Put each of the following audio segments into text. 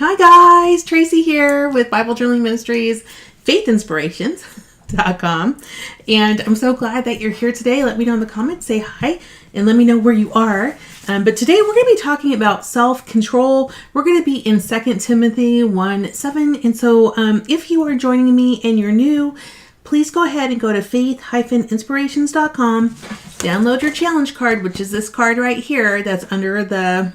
Hi guys, Tracie here with Bible Journaling Ministries, faithinspirations.com. And I'm so glad that you're here today. Let me know in the comments, say hi, and let me know where you are. But today we're going to be talking about self-control. We're going to be in 2 Timothy 1:7. And so if you are joining me and you're new, please go ahead and go to faith-inspirations.com, download your challenge card, which is this card right here that's under the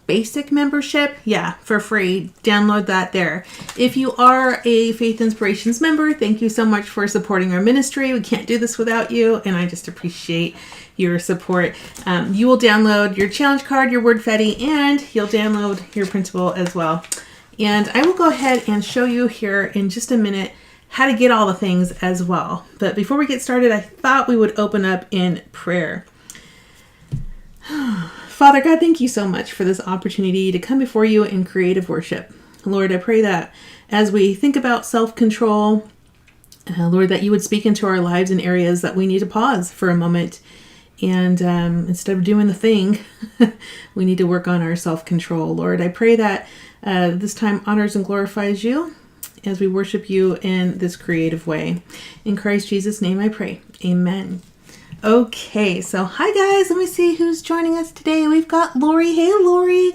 basic membership. Yeah, for free. Download that there. If you are a Faith Inspirations member, thank you so much for supporting our ministry. We can't do this without you, and I just appreciate your support. You will download your challenge card, your word fetty, and you'll download your printable as well. And I will go ahead and show you here in just a minute how to get all the things as well. But before we get started, I thought we would open up in prayer. Father God, thank you so much for this opportunity to come before you in creative worship. Lord, I pray that as we think about self-control, Lord, that you would speak into our lives in areas that we need to pause for a moment. And instead of doing the thing, we need to work on our self-control. Lord, I pray that this time honors and glorifies you as we worship you in this creative way. In Christ Jesus' name I pray. Amen. Okay, so hi guys. Let me see who's joining us today. We've got Lori. Hey, Lori.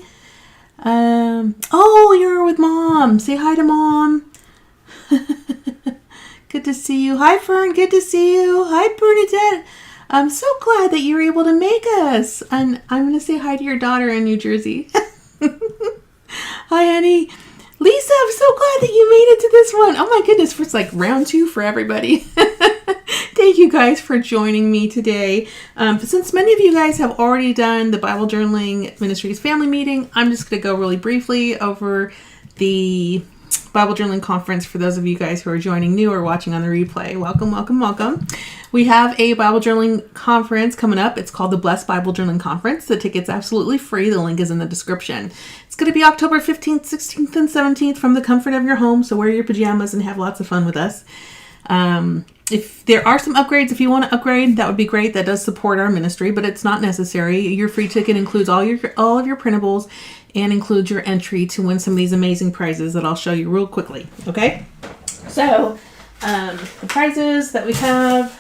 Oh, you're with Mom. Say hi to Mom. Good to see you. Hi, Fern. Good to see you. Hi, Bernadette. I'm so glad that you were able to make us. And I'm going to say hi to your daughter in New Jersey. Hi, honey. Lisa, I'm so glad that you made it to this one. Oh my goodness, it's like round 2 for everybody. Thank you guys for joining me today. Since many of you guys have already done the Bible Journaling Ministries family meeting, I'm just going to go really briefly over the Bible Journaling Conference for those of you guys who are joining new or watching on the replay. Welcome, welcome, welcome. We have a Bible Journaling Conference coming up. It's called the Blessed Bible Journaling Conference. The ticket's absolutely free. The link is in the description. It's going to be October 15th, 16th, and 17th from the comfort of your home, so wear your pajamas and have lots of fun with us. If there are some upgrades, if you want to upgrade, that would be great. That does support our ministry, but it's not necessary. Your free ticket includes all of your printables and includes your entry to win some of these amazing prizes that I'll show you real quickly. Okay? So, the prizes that we have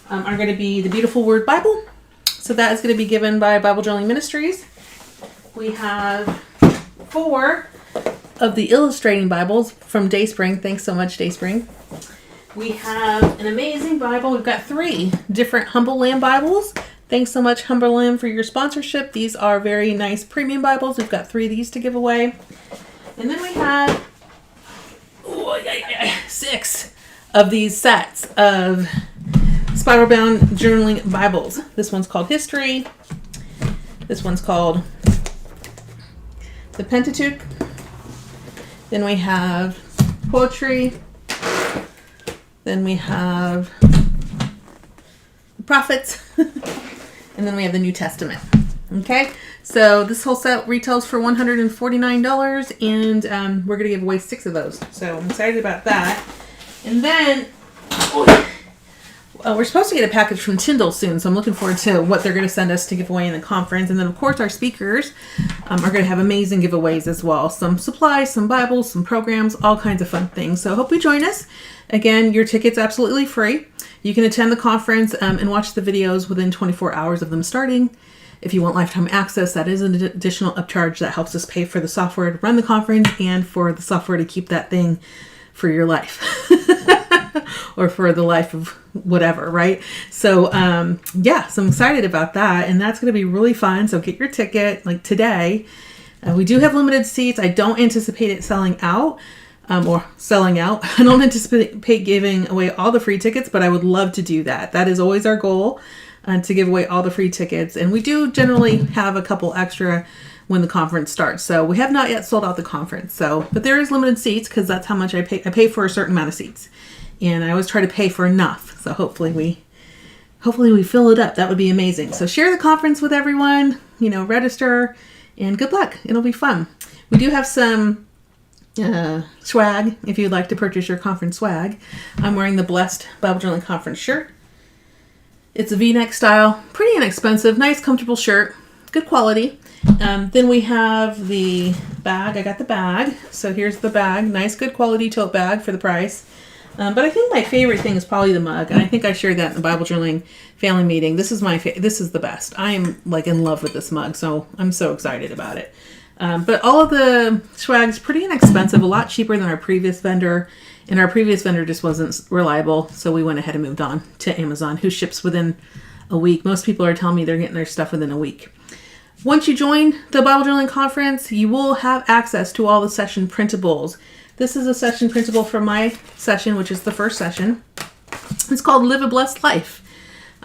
are going to be the Beautiful Word Bible. So that is going to be given by Bible Journaling Ministries. We have 4 of the illustrating Bibles from Dayspring. Thanks so much, Dayspring. We have an amazing Bible. We've got 3 different Humble Lamb Bibles. Thanks so much, Humble Lamb, for your sponsorship. These are very nice premium Bibles. We've got 3 of these to give away. And then we have 6 of these sets of spiral-bound journaling Bibles. This one's called History. This one's called the Pentateuch. Then we have Poetry. Then we have the Prophets. And then we have the New Testament. Okay? So this whole set retails for $149, and we're going to give away 6 of those. So I'm excited about that. And then we're supposed to get a package from Tyndall soon, so I'm looking forward to what they're going to send us to give away in the conference. And then, of course, our speakers are going to have amazing giveaways as well. Some supplies, some Bibles, some programs, all kinds of fun things. So I hope you join us. Again, your ticket's absolutely free. You can attend the conference and watch the videos within 24 hours of them starting. If you want lifetime access, that is an additional upcharge that helps us pay for the software to run the conference and for the software to keep that thing for your life. Or for the life of whatever, right? So, so I'm excited about that, and that's going to be really fun. So get your ticket, like today. We do have limited seats. I don't anticipate it selling out, or selling out. I don't anticipate giving away all the free tickets, but I would love to do that. That is always our goal, to give away all the free tickets. And we do generally have a couple extra when the conference starts. So we have not yet sold out the conference. But there is limited seats because that's how much I pay. I pay for a certain amount of seats. And I always try to pay for enough. So hopefully we fill it up. That would be amazing. So share the conference with everyone, register, and good luck. It'll be fun. We do have some swag if you'd like to purchase your conference swag. I'm wearing the Blessed Bible Journaling Conference shirt. It's a V-neck style, pretty inexpensive, nice comfortable shirt, good quality. Then we have the bag. I got the bag. So here's the bag. Nice, good quality tote bag for the price. But I think my favorite thing is probably the mug. And I think I shared that in the Bible journaling family meeting. This is this is the best. I am like in love with this mug. So I'm so excited about it. But all of the swag's pretty inexpensive, a lot cheaper than our previous vendor. And our previous vendor just wasn't reliable. So we went ahead and moved on to Amazon, who ships within a week. Most people are telling me they're getting their stuff within a week. Once you join the Bible Journaling Conference, you will have access to all the session printables. This is a session printable from my session, which is the first session. It's called Live a Blessed Life.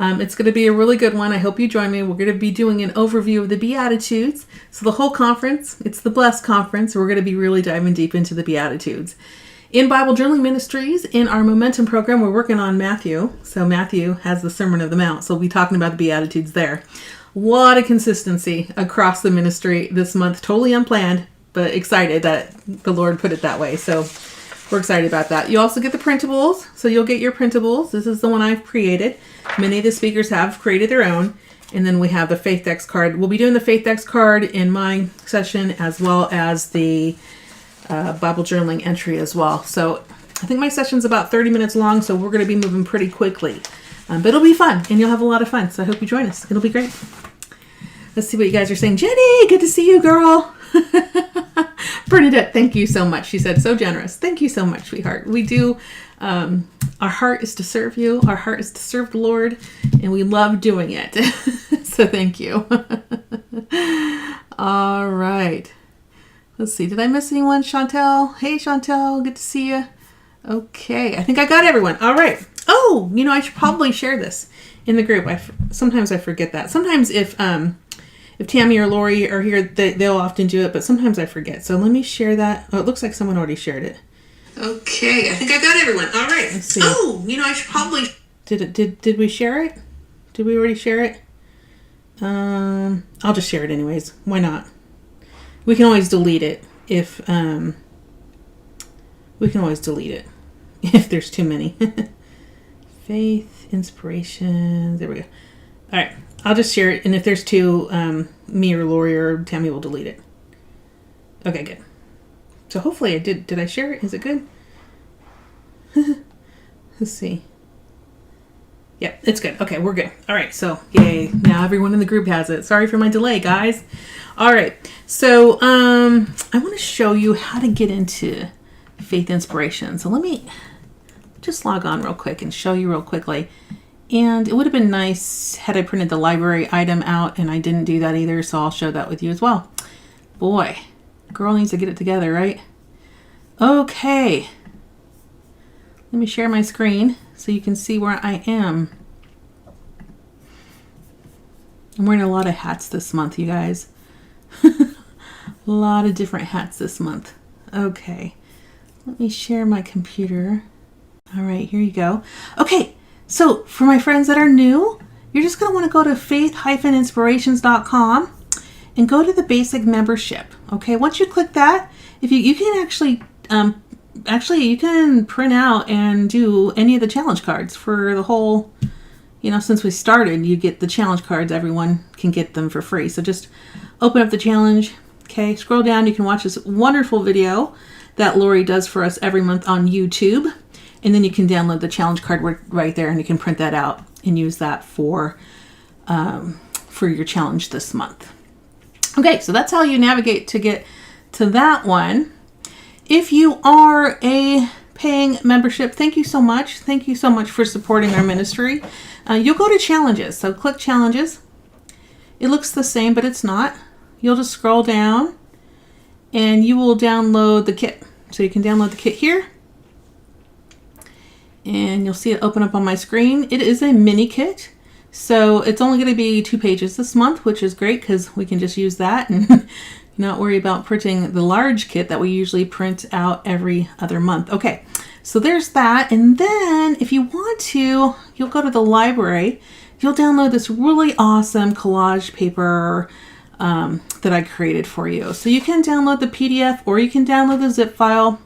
It's going to be a really good one. I hope you join me. We're going to be doing an overview of the Beatitudes. So the whole conference, it's the Blessed Conference. We're going to be really diving deep into the Beatitudes. In Bible Journaling Ministries, in our Momentum program, we're working on Matthew. So Matthew has the Sermon of the Mount. So we'll be talking about the Beatitudes there. A lot of consistency across the ministry this month. Totally unplanned, but excited that the Lord put it that way. So we're excited about that. You also get the printables. So you'll get your printables. This is the one I've created. Many of the speakers have created their own. And then we have the Faith Dex card. We'll be doing the Faith Dex card in my session as well as the Bible journaling entry as well. So I think my session's about 30 minutes long, so we're going to be moving pretty quickly. But it'll be fun, and you'll have a lot of fun. So I hope you join us. It'll be great. Let's see what you guys are saying. Jenny, good to see you, girl. Bernadette, thank you so much. She said, so generous. Thank you so much, sweetheart. We do. Our heart is to serve you. Our heart is to serve the Lord, and we love doing it. So thank you. All right. Let's see. Did I miss anyone? Chantel. Hey, Chantel. Good to see you. Okay. I think I got everyone. All right. Oh, I should probably share this in the group. Sometimes I forget that. Sometimes if Tammy or Lori are here, they'll often do it, but sometimes I forget. So let me share that. Oh, it looks like someone already shared it. Okay, I think I got everyone. All right. Let's see. Oh, I should probably... Did we share it? Did we already share it? I'll just share it anyways. Why not? We can always delete it if... we can always delete it if there's too many. Faith, inspiration. There we go. All right. I'll just share it. And if there's two, me or Lori or Tammy will delete it. Okay, good. So hopefully I did. Did I share it? Is it good? Let's see. Yeah, it's good. Okay, we're good. All right. So yay. Now everyone in the group has it. Sorry for my delay, guys. All right. So I want to show you how to get into faith inspiration. So let me just log on real quick and show you real quickly. And it would have been nice had I printed the library item out, and I didn't do that either, so I'll show that with you as well. Boy, girl needs to get it together, right? Okay. Let me share my screen so you can see where I am. I'm wearing a lot of hats this month, you guys. A lot of different hats this month. Okay. Let me share my computer. All right, here you go. Okay, so for my friends that are new, you're just going to want to go to faith-inspirations.com and go to the basic membership. Okay, once you click that, if you can actually you can print out and do any of the challenge cards for the whole, since we started, you get the challenge cards. Everyone can get them for free. So just open up the challenge. Okay, scroll down. You can watch this wonderful video that Lori does for us every month on YouTube. And then you can download the challenge card right there, and you can print that out and use that for your challenge this month. Okay, so that's how you navigate to get to that one. If you are a paying membership, thank you so much. Thank you so much for supporting our ministry. You'll go to challenges. So click challenges. It looks the same, but it's not. You'll just scroll down and you will download the kit. So you can download the kit here. And you'll see it open up on my screen. It is a mini kit. So it's only going to be 2 pages this month, which is great because we can just use that and not worry about printing the large kit that we usually print out every other month. Okay, so there's that. And then if you want to, you'll go to the library. You'll download this really awesome collage paper that I created for you. So you can download the PDF or you can download the zip file.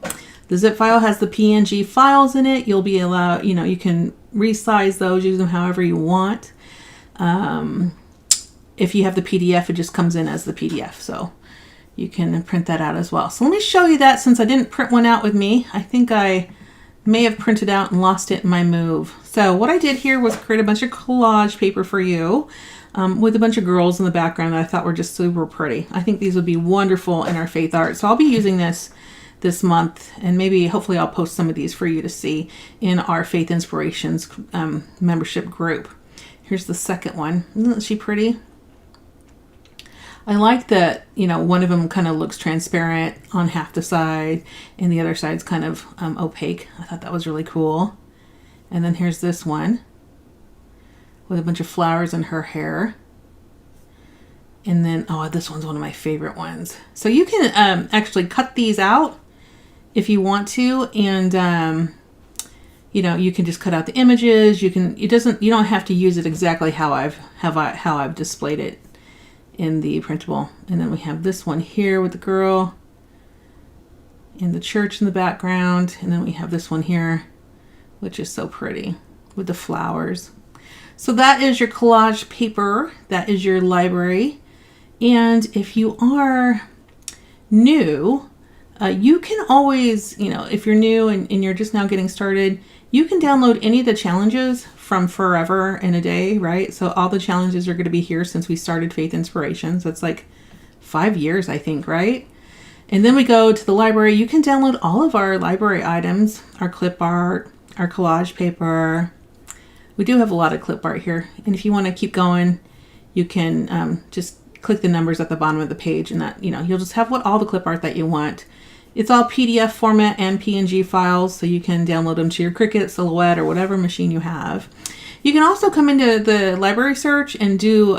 The zip file has the PNG files in it. You'll be allowed, you can resize those, use them however you want. if you have the PDF, it just comes in as the PDF. So you can print that out as well. So let me show you that since I didn't print one out with me. I think I may have printed out and lost it in my move. So what I did here was create a bunch of collage paper for you with a bunch of girls in the background that I thought were just super pretty. I think these would be wonderful in our faith art. So I'll be using this month, and maybe hopefully I'll post some of these for you to see in our Faith Inspirations membership group. Here's the second one. Isn't she pretty? I like that, one of them kind of looks transparent on half the side and the other side's kind of opaque. I thought that was really cool. And then here's this one with a bunch of flowers in her hair. And then, this one's one of my favorite ones. So you can actually cut these out if you want to, and you can just cut out the images. You don't have to use it exactly how I've displayed it in the printable. And then we have this one here with the girl in the church in the background, and then we have this one here, which is so pretty with the flowers. So that is your collage paper. That is your library. And if you are new, you can always, if you're new and you're just now getting started, you can download any of the challenges from forever and a day, right? So all the challenges are going to be here since we started Faith Inspirations. That's like 5 years, I think, right? And then we go to the library. You can download all of our library items, our clip art, our collage paper. We do have a lot of clip art here. And if you want to keep going, you can just click the numbers at the bottom of the page, and that, you'll just have all the clip art that you want. It's all PDF format and PNG files, so you can download them to your Cricut, Silhouette, or whatever machine you have. You can also come into the library search and do,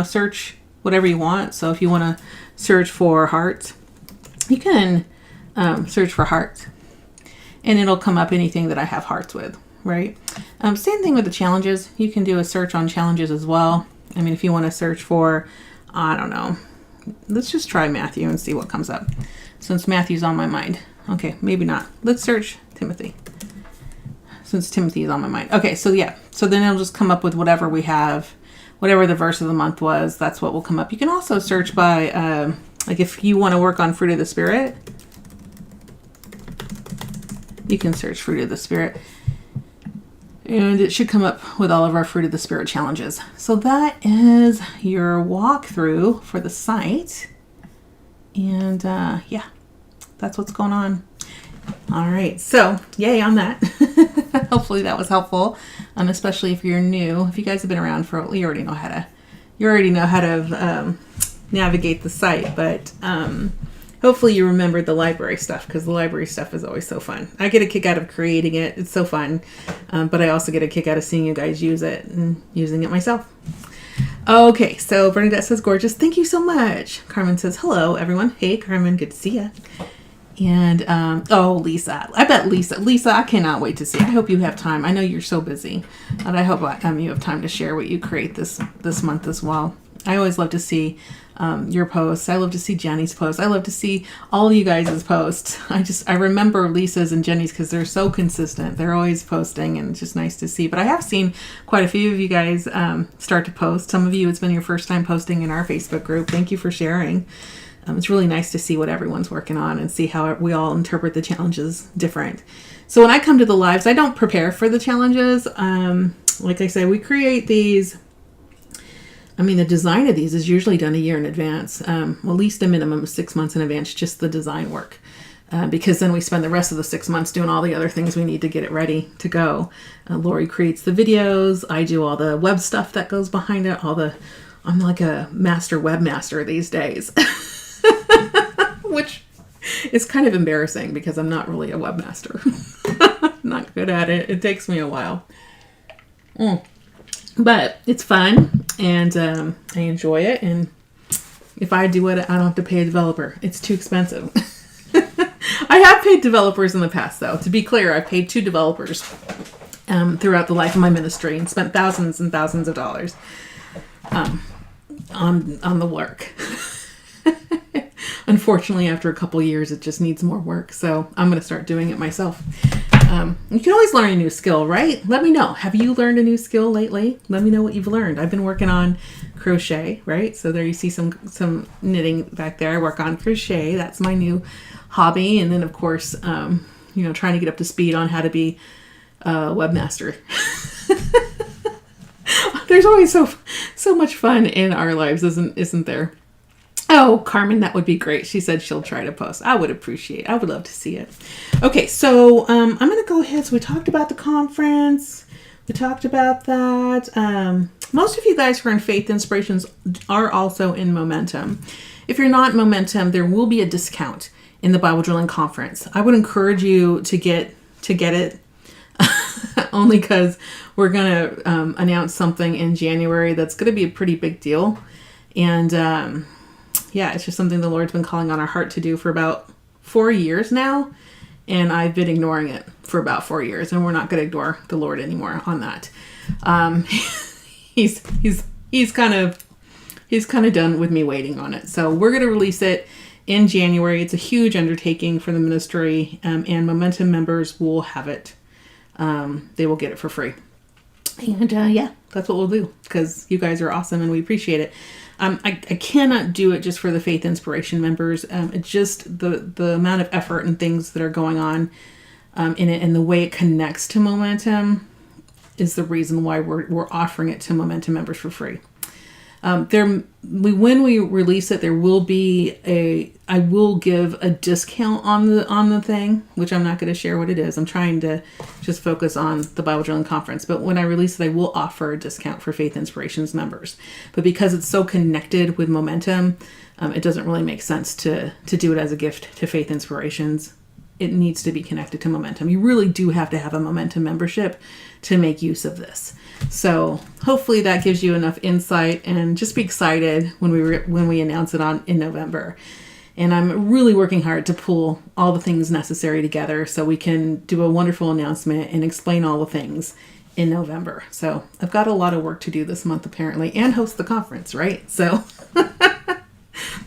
search whatever you want. So if you want to search for hearts, you can search for hearts, and it'll come up anything that I have hearts with, right? Same thing with the challenges. You can do a search on challenges as well. I mean, if you want to search for, I don't know, let's just try Matthew and see what comes up, since Matthew's on my mind. Okay, maybe not. Let's search Timothy, since Timothy is on my mind. Okay, so yeah. So then it'll just come up with whatever we have, whatever the verse of the month was, that's what will come up. You can also search by, like if you want to work on Fruit of the Spirit, you can search Fruit of the Spirit. And it should come up with all of our Fruit of the Spirit challenges. So that is your walkthrough for the site. And yeah, that's what's going on. All right, so yay on that. Hopefully that was helpful, especially if you're new. If you guys have been around for, you already know how to navigate the site. But hopefully you remembered the library stuff, because the library stuff is always so fun. I get a kick out of creating it. It's so fun. But I also get a kick out of seeing you guys use it and using it myself. Okay, so Bernadette says, gorgeous. Thank you so much. Carmen says, hello, everyone. Hey, Carmen, good to see you. And, Lisa. I bet Lisa, I cannot wait to see. I hope you have time. I know you're so busy. And I hope you have time to share what you create this month as well. I always love to see your posts. I love to see Jenny's posts. I love to see all you guys' posts. I remember Lisa's and Jenny's because they're so consistent. They're always posting, and it's just nice to see. But I have seen quite a few of you guys start to post. Some of you, it's been your first time posting in our Facebook group. Thank you for sharing. It's really nice to see what everyone's working on and see how we all interpret the challenges different. So when I come to the lives, I don't prepare for the challenges. Like I said, we create these. I mean, the design of these is usually done a year in advance, well, at least a minimum of 6 months in advance, just the design work, because then we spend the rest of the 6 months doing all the other things we need to get it ready to go. Lori creates the videos. I do all the web stuff that goes behind it. I'm like a master webmaster these days, which is kind of embarrassing because I'm not really a webmaster. Not good at it. It takes me a while. But it's fun, and I enjoy it, and if I do it, I don't have to pay a developer. It's too expensive. I have paid developers in the past, though. To be clear, I've paid 2 developers throughout the life of my ministry and spent thousands and thousands of dollars on the work. Unfortunately, after a couple years, it just needs more work, so I'm going to start doing it myself. You can always learn a new skill, right? Let me know. Have you learned a new skill lately? Let me know what you've learned. I've been working on crochet, right? So there you see some knitting back there. I work on crochet. That's my new hobby. And then, of course, trying to get up to speed on how to be a webmaster. There's always so much fun in our lives, isn't there? Oh, Carmen, that would be great. She said she'll try to post. I would love to see it. Okay, so I'm going to go ahead. So we talked about the conference. We talked about that. Most of you guys who are in Faith Inspirations are also in Momentum. If you're not in Momentum, there will be a discount in the Bible Drilling Conference. I would encourage you to get it only because we're going to announce something in January that's going to be a pretty big deal. And it's just something the Lord's been calling on our heart to do for about 4 years now. And I've been ignoring it for about 4 years. And we're not going to ignore the Lord anymore on that. He's kind of done with me waiting on it. So we're going to release it in January. It's a huge undertaking for the ministry. And Momentum members will have it. They will get it for free. And that's what we'll do. Because you guys are awesome and we appreciate it. I cannot do it just for the Faith Inspiration members. It's just the amount of effort and things that are going on in it, and the way it connects to Momentum is the reason why we're offering it to Momentum members for free. When we release it, there will be I will give a discount on the thing, which I'm not going to share what it is. I'm trying to just focus on the Bible Drilling Conference. But when I release it, I will offer a discount for Faith Inspirations members. But because it's so connected with Momentum, it doesn't really make sense to do it as a gift to Faith Inspirations. It needs to be connected to Momentum. You really do have to have a Momentum membership to make use of this. So hopefully that gives you enough insight, and just be excited when we announce it in November. And I'm really working hard to pull all the things necessary together so we can do a wonderful announcement and explain all the things in November. So I've got a lot of work to do this month apparently, and host the conference, right? So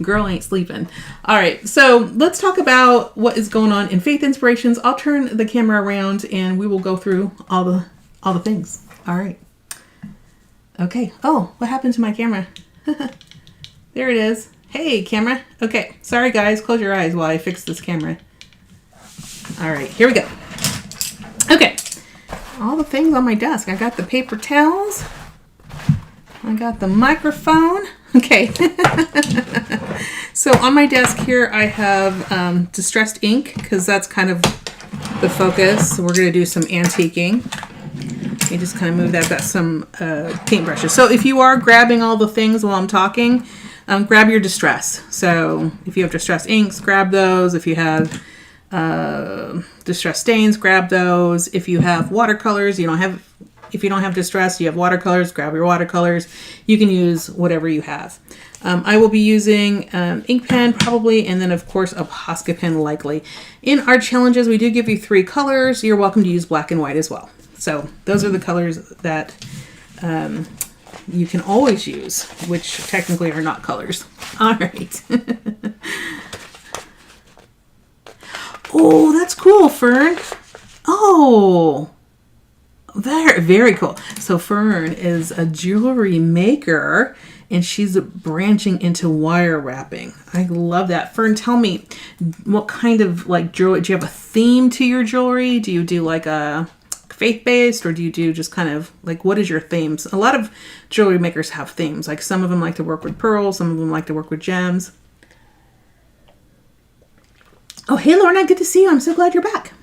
girl ain't sleeping. All right, so let's talk about what is going on in Faith Inspirations. I'll turn the camera around and we will go through all the things. All right. Okay. Oh, what happened to my camera? There it is. Hey, camera. Okay. Sorry, guys. Close your eyes while I fix this camera. All right. Here we go. Okay. All the things on my desk. I got the paper towels. I got the microphone. Okay. So on my desk here, I have distressed ink, because that's kind of the focus. So we're going to do some antiquing. Let me just kind of move that. I've got some paintbrushes. So if you are grabbing all the things while I'm talking, grab your distress. So if you have distressed inks, grab those. If you have distressed stains, grab those. If you have watercolors, if you don't have distress, you have watercolors, grab your watercolors. You can use whatever you have. I will be using ink pen probably, and then of course a Posca pen likely. In our challenges, we do give you 3 colors. You're welcome to use black and white as well. So those are the colors that you can always use, which technically are not colors. All right. Oh, that's cool, Fern. Oh, very, very cool. So Fern is a jewelry maker, and she's branching into wire wrapping. I love that. Fern, tell me, what kind of jewelry? Do you have a theme to your jewelry? Do you do a faith-based, or do you do just kind of what is your themes? A lot of jewelry makers have themes. Some of them like to work with pearls, some of them like to work with gems. Oh, hey Lorna, good to see you. I'm so glad you're back.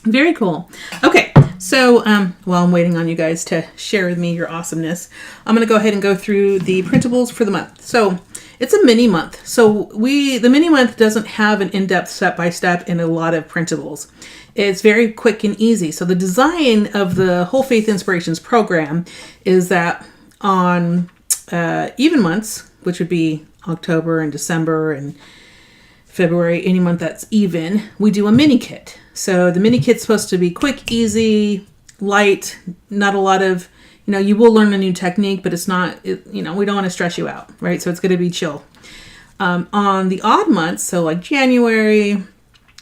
Very cool. Okay, so while I'm waiting on you guys to share with me your awesomeness, I'm going to go ahead and go through the printables for the month. So it's a mini month. So the mini month doesn't have an in-depth step-by-step and a lot of printables. It's very quick and easy. So the design of the whole Faith Inspirations program is that on even months, which would be October and December and February, any month that's even, we do a mini kit. So the mini kit's supposed to be quick, easy, light, not a lot of, you will learn a new technique, but it's not, we don't want to stress you out, right? So it's going to be chill. On the odd months, so like January,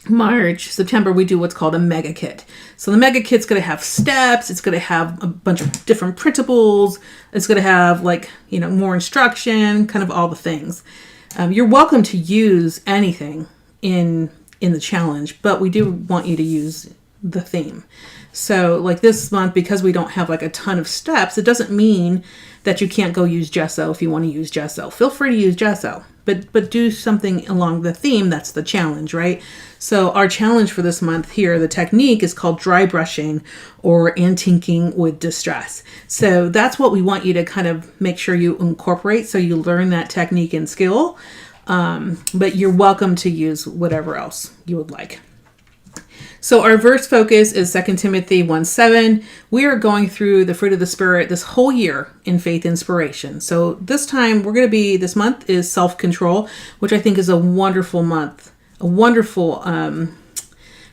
March, September, we do what's called a mega kit. So the mega kit's going to have steps. It's going to have a bunch of different printables. It's going to have more instruction, kind of all the things. You're welcome to use anything in the challenge, but we do want you to use the theme. So like this month, because we don't have like a ton of steps, it doesn't mean that you can't go use gesso if you want to use gesso. Feel free to use gesso, but do something along the theme. That's the challenge, right? So our challenge for this month here, the technique is called dry brushing or antiquing with distress. So that's what we want you to kind of make sure you incorporate so you learn that technique and skill. But you're welcome to use whatever else you would like. So our verse focus is 2 Timothy 1:7. We are going through the fruit of the Spirit this whole year in faith inspiration. So this month is self-control, which I think is a wonderful month, a wonderful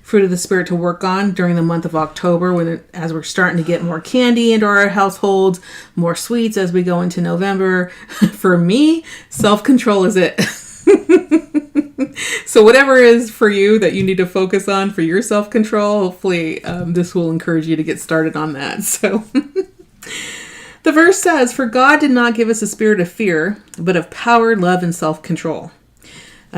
fruit of the Spirit to work on during the month of October, as we're starting to get more candy into our households, more sweets as we go into November. For me, self-control is it. So whatever is for you that you need to focus on for your self-control, hopefully this will encourage you to get started on that. So the verse says, "For God did not give us a spirit of fear, but of power, love, and self-control."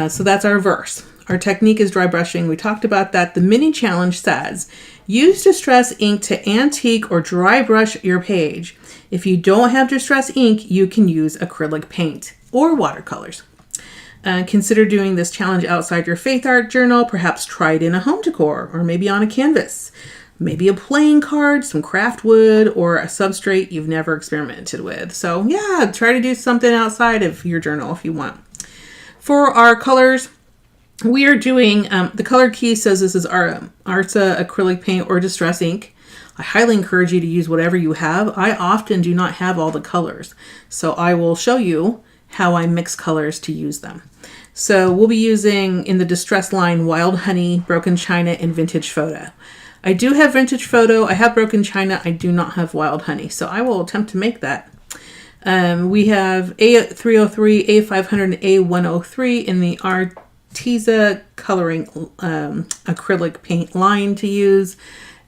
So that's our verse. Our technique is dry brushing. We talked about that. The mini challenge says, use distress ink to antique or dry brush your page. If you don't have distress ink, you can use acrylic paint or watercolors. Consider doing this challenge outside your faith art journal. Perhaps try it in a home decor or maybe on a canvas. Maybe a playing card, some craft wood, or a substrate you've never experimented with. So yeah, try to do something outside of your journal if you want. For our colors, we are doing, the color key says this is our Artza acrylic paint or distress ink. I highly encourage you to use whatever you have. I often do not have all the colors, so I will show you how I mix colors to use them. So we'll be using in the distress line Wild Honey, Broken China, and Vintage Photo. I do have Vintage Photo. I have Broken China. I do not have Wild Honey, so I will attempt to make that. We have A303, A500, and A103 in the Arteza coloring acrylic paint line to use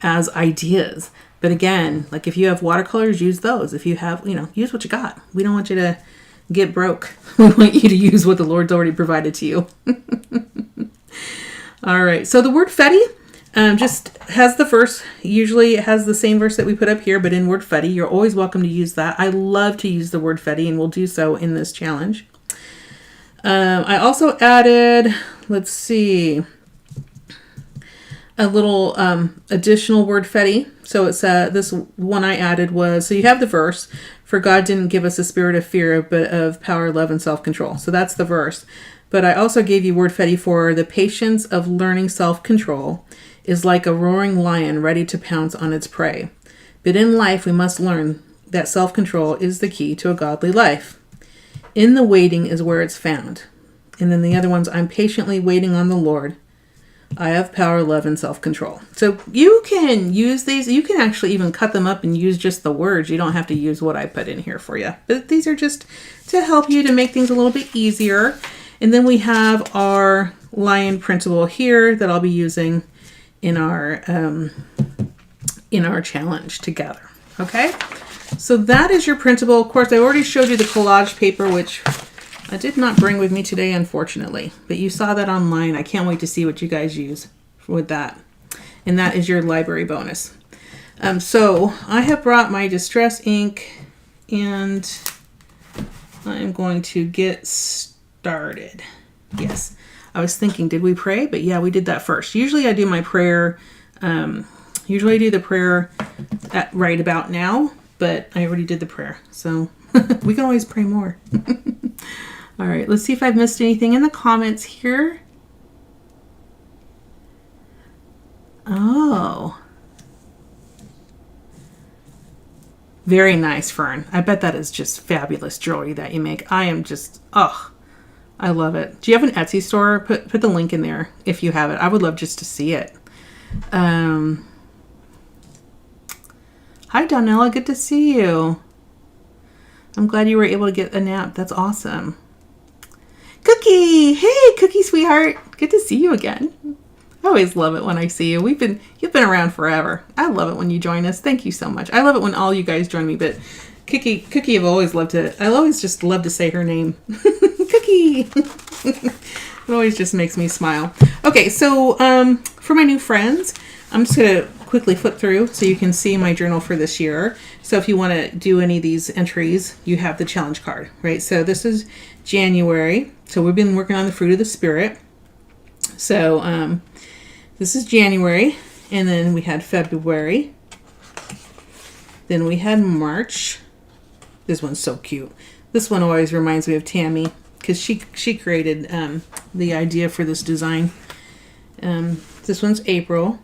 as ideas. But again, like if you have watercolors, use those. If you have, use what you got. We don't want you to get broke. We want you to use what the Lord's already provided to you. All right. So the word Fetty just has the verse. Usually it has the same verse that we put up here, but in word Fetty, you're always welcome to use that. I love to use the word Fetty, and we'll do so in this challenge. I also added, let's see, a little additional word Fetty. So it's this one I added was, so you have the verse, "For God didn't give us a spirit of fear, but of power, love, and self-control." So that's the verse. But I also gave you word Fetty for the patience of learning self-control is like a roaring lion ready to pounce on its prey. But in life, we must learn that self-control is the key to a godly life. In the waiting is where it's found. And then the other one's, I'm patiently waiting on the Lord. I have power, love, and self-control. So you can use these. You can actually even cut them up and use just the words. You don't have to use what I put in here for you. But these are just to help you to make things a little bit easier. And then we have our lion printable here that I'll be using in our challenge together. Okay? So that is your printable. Of course, I already showed you the collage paper, which I did not bring with me today, unfortunately, but you saw that online. I can't wait to see what you guys use with that. And that is your library bonus. So I have brought my distress ink and I'm going to get started. Yes, I was thinking, did we pray? But yeah, we did that first. Usually I do my prayer. Usually I do the prayer right about now, but I already did the prayer. So we can always pray more. All right, let's see if I've missed anything in the comments here. Oh. Very nice, Fern. I bet that is just fabulous jewelry that you make. I am just, I love it. Do you have an Etsy store? Put the link in there if you have it. I would love just to see it. Hi, Donella. Good to see you. I'm glad you were able to get a nap. That's awesome. Cookie! Hey, Cookie, sweetheart. Good to see you again. I always love it when I see you. You've been around forever. I love it when you join us. Thank you so much. I love it when all you guys join me, but Cookie, I've always loved to, I always just love to say her name. Cookie. It always just makes me smile. Okay, so for my new friends, I'm just going to quickly flip through so you can see my journal for this year. So if you want to do any of these entries, you have the challenge card, right? So this is January. So we've been working on the fruit of the Spirit. So this is January, and then we had February. Then we had March. This one's so cute. This one always reminds me of Tammy because she created the idea for this design. This one's April.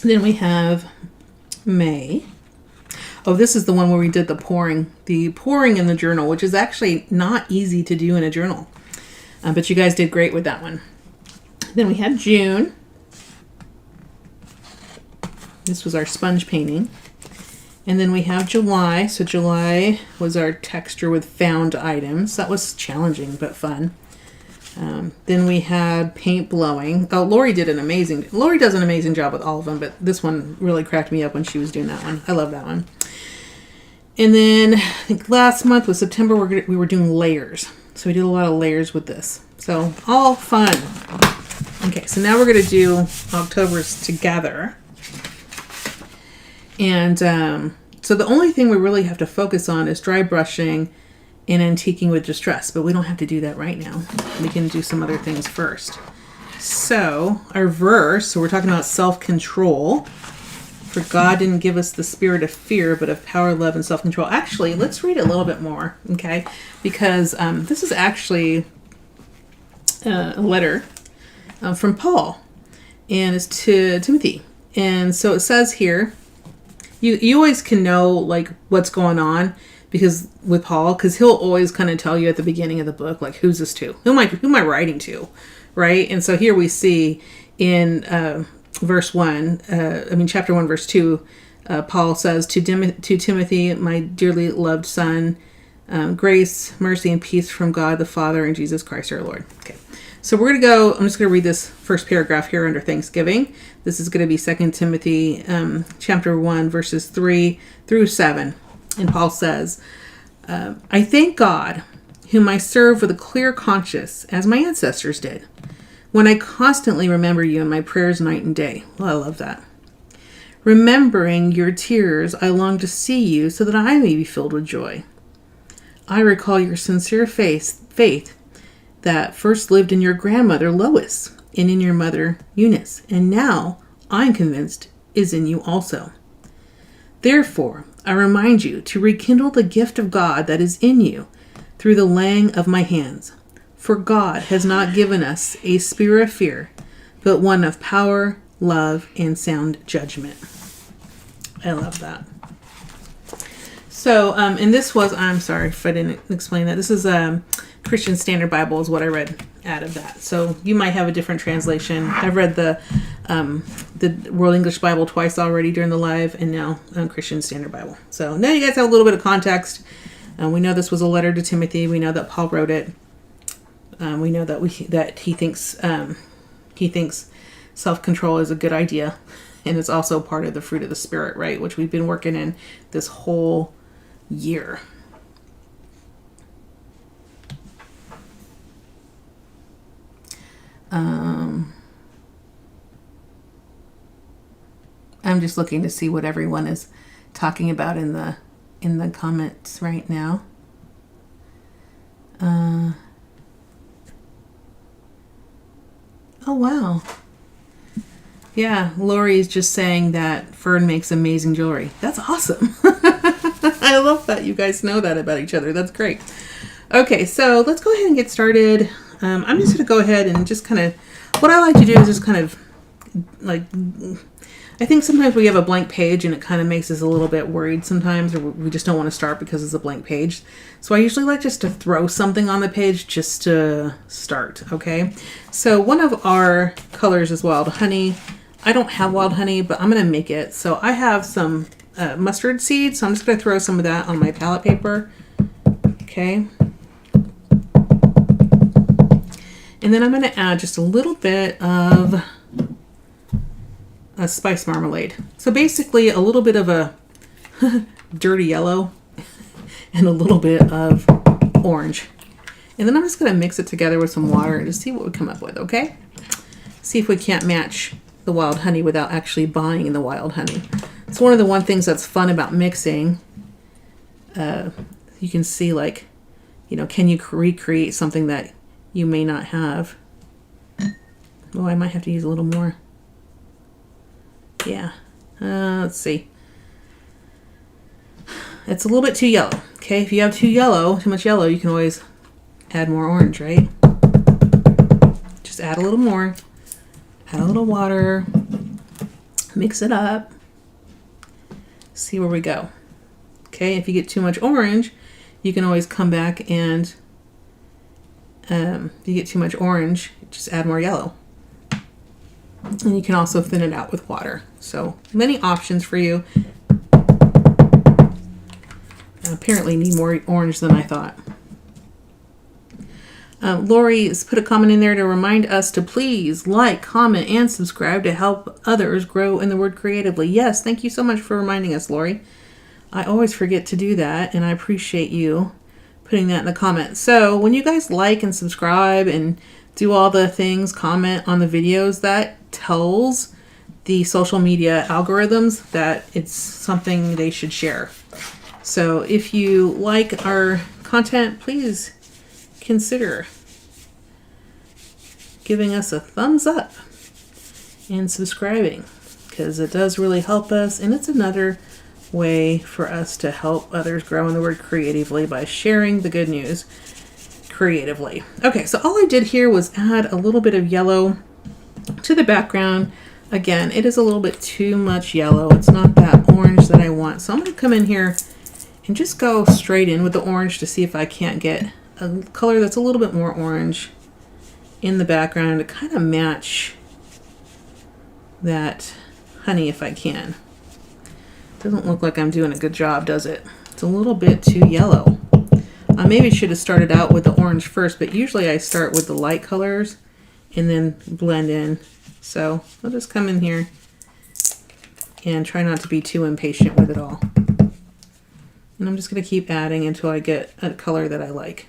Then we have May. Oh, this is the one where we did the pouring in the journal, which is actually not easy to do in a journal. But you guys did great with that one. Then we had June. This was our sponge painting. And then we have July. So July was our texture with found items. That was challenging but fun. Then we had paint blowing. Oh, Lori does an amazing job with all of them, but this one really cracked me up when she was doing that one. I love that one. And then I think last month was September, we were doing layers. So we did a lot of layers with this. So all fun. Okay, so now we're going to do October's together. And so the only thing we really have to focus on is dry brushing and antiquing with distress, but we don't have to do that right now. We can do some other things first. So our verse, so we're talking about self-control. For God didn't give us the spirit of fear, but of power, love, and self-control. Actually, let's read a little bit more, okay? Because this is actually a letter from Paul, and it's to Timothy. And so it says here, you always can know like what's going on because with Paul, because he'll always kind of tell you at the beginning of the book, like, who's this to? Who am I writing to? Right? And so here we see in chapter 1, verse 2, Paul says to Timothy, my dearly loved son, grace, mercy, and peace from God the Father and Jesus Christ our Lord. Okay. So we're going to go, I'm just going to read this first paragraph here under Thanksgiving. This is going to be 2 Timothy chapter 1, verses 3 through 7. And Paul says, I thank God, whom I serve with a clear conscience, as my ancestors did, when I constantly remember you in my prayers night and day. Well, I love that. Remembering your tears, I long to see you so that I may be filled with joy. I recall your sincere faith that first lived in your grandmother Lois and in your mother Eunice, and now, I'm convinced, is in you also. Therefore, I remind you to rekindle the gift of God that is in you through the laying of my hands. For God has not given us a spirit of fear, but one of power, love, and sound judgment. I love that. So, and this was, I'm sorry if I didn't explain that. This is Christian Standard Bible is what I read out of that. So you might have a different translation. I've read the World English Bible twice already during the live, and now Christian Standard Bible. So now you guys have a little bit of context. We know this was a letter to Timothy. We know that Paul wrote it. We know that he thinks self-control is a good idea, and it's also part of the fruit of the Spirit, right? Which we've been working in this whole year. I'm just looking to see what everyone is talking about in the comments right now. Oh wow. Yeah, Lori's just saying that Fern makes amazing jewelry. That's awesome. I love that you guys know that about each other. That's great. Okay, so let's go ahead and get started. I'm just going to go ahead and just kind of, what I like to do is just kind of like, I think sometimes we have a blank page and it kind of makes us a little bit worried sometimes, or we just don't want to start because it's a blank page. So I usually like just to throw something on the page just to start, okay? So one of our colors is wild honey. I don't have wild honey, but I'm going to make it. So I have some mustard seeds, so I'm just going to throw some of that on my palette paper, okay? And then I'm going to add just a little bit of a spice marmalade. So basically a little bit of a dirty yellow and a little bit of orange. And then I'm just going to mix it together with some water and just see what we come up with, okay? See if we can't match the wild honey without actually buying the wild honey. It's one of the things that's fun about mixing. You can see, like, you know, can you recreate something that you may not have? Oh, I might have to use a little more. Yeah. Let's see. It's a little bit too yellow. Okay, if you have too much yellow, you can always add more orange, right? Just add a little more. Add a little water. Mix it up. See where we go. Okay, if you get too much orange, you can always come back and if you get too much orange, just add more yellow. And you can also thin it out with water. So many options for you. I apparently need more orange than I thought. Lori's put a comment in there to remind us to please like, comment, and subscribe to help others grow in the word creatively. Yes, thank you so much for reminding us, Lori. I always forget to do that, and I appreciate you putting that in the comments. So when you guys like and subscribe and do all the things, comment on the videos, that tells the social media algorithms that it's something they should share. So if you like our content, please consider giving us a thumbs up and subscribing, because it does really help us, and it's another way for us to help others grow in the word creatively by sharing the good news creatively. Okay, so all I did here was add a little bit of yellow to the background. Again, it is a little bit too much yellow. It's not that orange that I want. So I'm going to come in here and just go straight in with the orange to see if I can't get a color that's a little bit more orange in the background to kind of match that honey if I can. Doesn't look like I'm doing a good job, does it? It's a little bit too yellow. I maybe should have started out with the orange first, but usually I start with the light colors and then blend in. So I'll just come in here and try not to be too impatient with it all. And I'm just going to keep adding until I get a color that I like.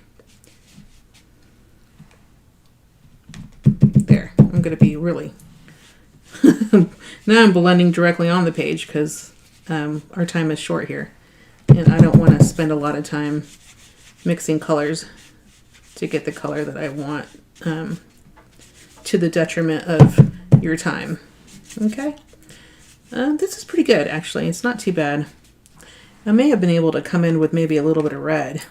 There, I'm going to be really... Now I'm blending directly on the page because our time is short here. And I don't want to spend a lot of time mixing colors to get the color that I want to the detriment of your time. Okay? This is pretty good, actually. It's not too bad. I may have been able to come in with maybe a little bit of red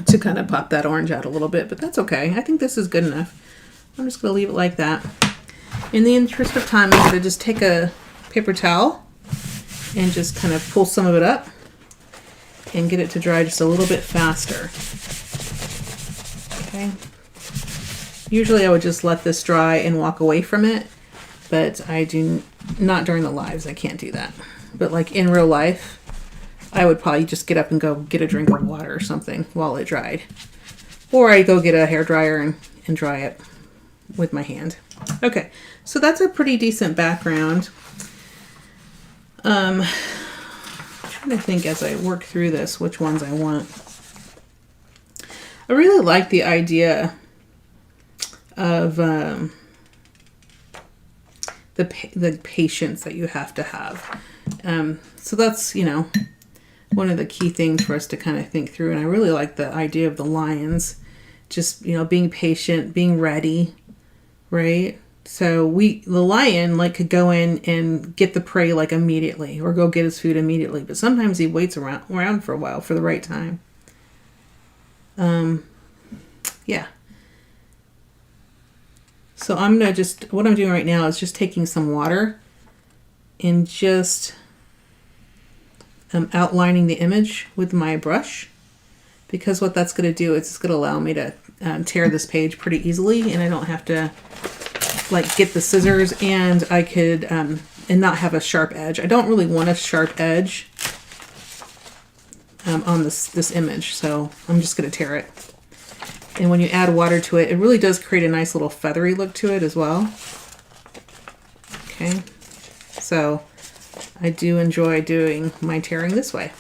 to kind of pop that orange out a little bit, but that's okay. I think this is good enough. I'm just going to leave it like that. In the interest of time, I'm going to just take a paper towel and just kind of pull some of it up and get it to dry just a little bit faster. Okay. Usually I would just let this dry and walk away from it, but I do not during the lives. I can't do that. But like in real life, I would probably just get up and go get a drink of water or something while it dried. Or I'd go get a hairdryer and dry it with my hand. Okay, so that's a pretty decent background. I'm trying to think as I work through this which ones I want. I really like the idea of the patience that you have to have. So that's, you know, one of the key things for us to kind of think through. And I really like the idea of the lions, just, you know, being patient, being ready, right? So the lion like could go in and get the prey like immediately or go get his food immediately. But sometimes he waits around for a while for the right time. Yeah. So I'm going to what I'm doing right now is just taking some water and just outlining the image with my brush, because what that's going to do is it's going to allow me to tear this page pretty easily, and I don't have to like get the scissors, and I could and not have a sharp edge. I don't really want a sharp edge on this image, so I'm just going to tear it. And when you add water to it, it really does create a nice little feathery look to it as well. Okay, so I do enjoy doing my tearing this way.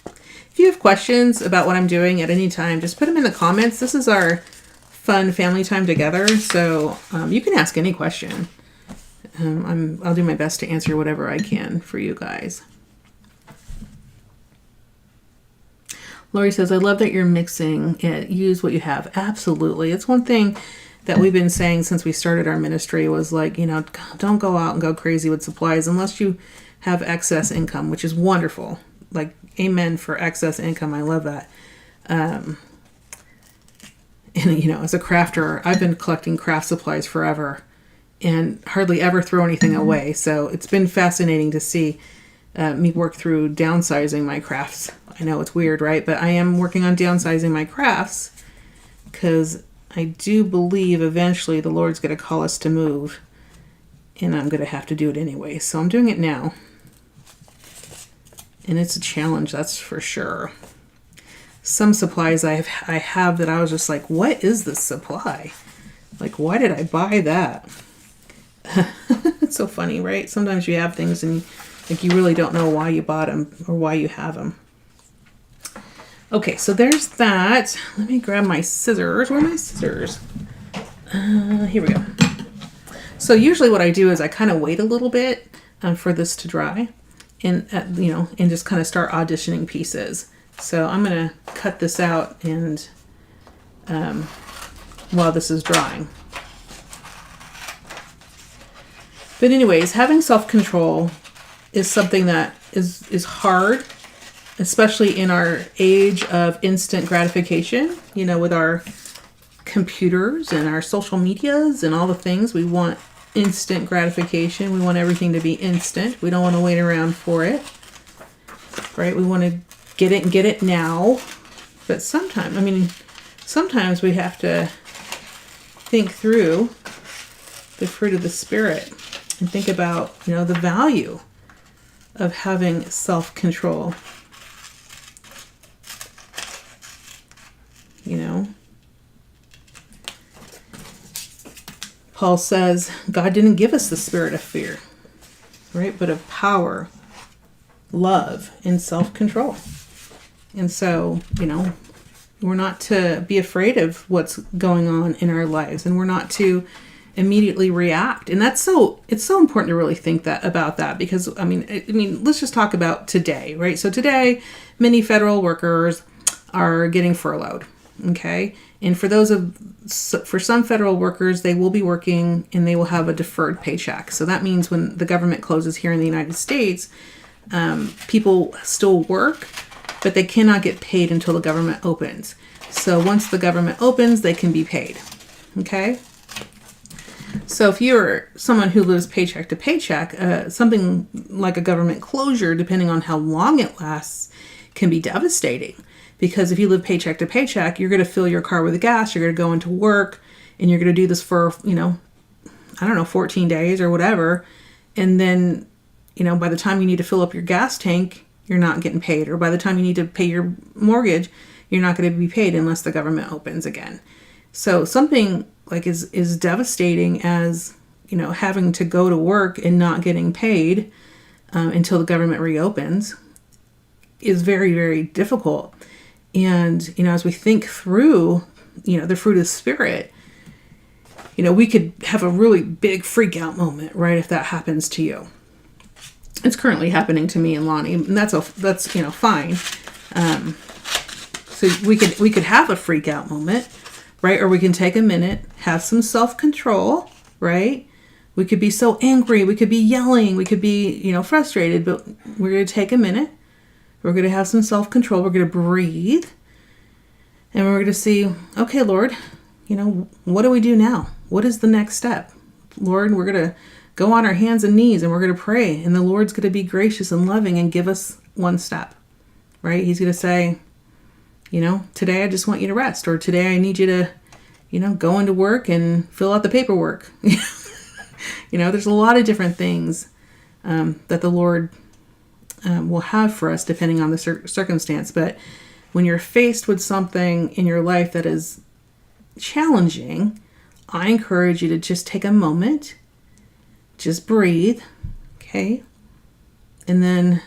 If you have questions about what I'm doing at any time, just put them in the comments. This is our fun family time together, so you can ask any question. I'll do my best to answer whatever I can for you guys. Lori says, I love that you're mixing it. Use what you have. Absolutely. It's one thing that we've been saying since we started our ministry was like, don't go out and go crazy with supplies unless you have excess income, which is wonderful. Like, amen for excess income. I love that. And, as a crafter, I've been collecting craft supplies forever and hardly ever throw anything away. So it's been fascinating to see me work through downsizing my crafts. I know it's weird, right? But I am working on downsizing my crafts because I do believe eventually the Lord's going to call us to move, and I'm going to have to do it anyway. So I'm doing it now. And it's a challenge, that's for sure. Some supplies I have that I was just like, what is this supply? Like, why did I buy that? It's so funny, right? Sometimes you have things and you really don't know why you bought them or why you have them. Okay, so there's that. Let me grab my scissors. Where are my scissors? Here we go. So usually what I do is I kind of wait a little bit for this to dry and just kind of start auditioning pieces. So I'm going to cut this out and while this is drying. But anyways, having self-control is something that is hard, especially in our age of instant gratification, with our computers and our social medias and all the things. We want instant gratification. We want everything to be instant. We don't want to wait around for it, right? We want to get it and get it now. But sometimes we have to think through the fruit of the Spirit and think about, the value of having self-control. Paul says, God didn't give us the spirit of fear, right? But of power, love, and self-control. And so, we're not to be afraid of what's going on in our lives, and we're not to immediately react. And it's so important to really think about that because, let's just talk about today, right? So today, many federal workers are getting furloughed, okay? And for some federal workers, they will be working and they will have a deferred paycheck. So that means when the government closes here in the United States, people still work, but they cannot get paid until the government opens. So once the government opens, they can be paid, okay? So if you're someone who lives paycheck to paycheck, something like a government closure, depending on how long it lasts, can be devastating. Because if you live paycheck to paycheck, you're going to fill your car with gas, you're going to go into work, and you're going to do this for, 14 days or whatever. And then, by the time you need to fill up your gas tank, you're not getting paid. Or by the time you need to pay your mortgage, you're not going to be paid unless the government opens again. So something like is devastating as, having to go to work and not getting paid until the government reopens is very, very difficult. And, as we think through, the fruit of the Spirit, we could have a really big freak out moment, right? If that happens to you. It's currently happening to me and Lonnie, and that's fine. So we could have a freak out moment, right? Or we can take a minute, have some self-control, right? We could be so angry, we could be yelling, we could be, frustrated, but we're going to take a minute. We're going to have some self-control. We're going to breathe. And we're going to see, okay, Lord, what do we do now? What is the next step? Lord, we're going to go on our hands and knees and we're going to pray. And the Lord's going to be gracious and loving and give us one step, right? He's going to say, today I just want you to rest. Or today I need you to, go into work and fill out the paperwork. There's a lot of different things that the Lord will have for us depending on the circumstance. But when you're faced with something in your life that is challenging, I encourage you to just take a moment, just breathe, okay? And then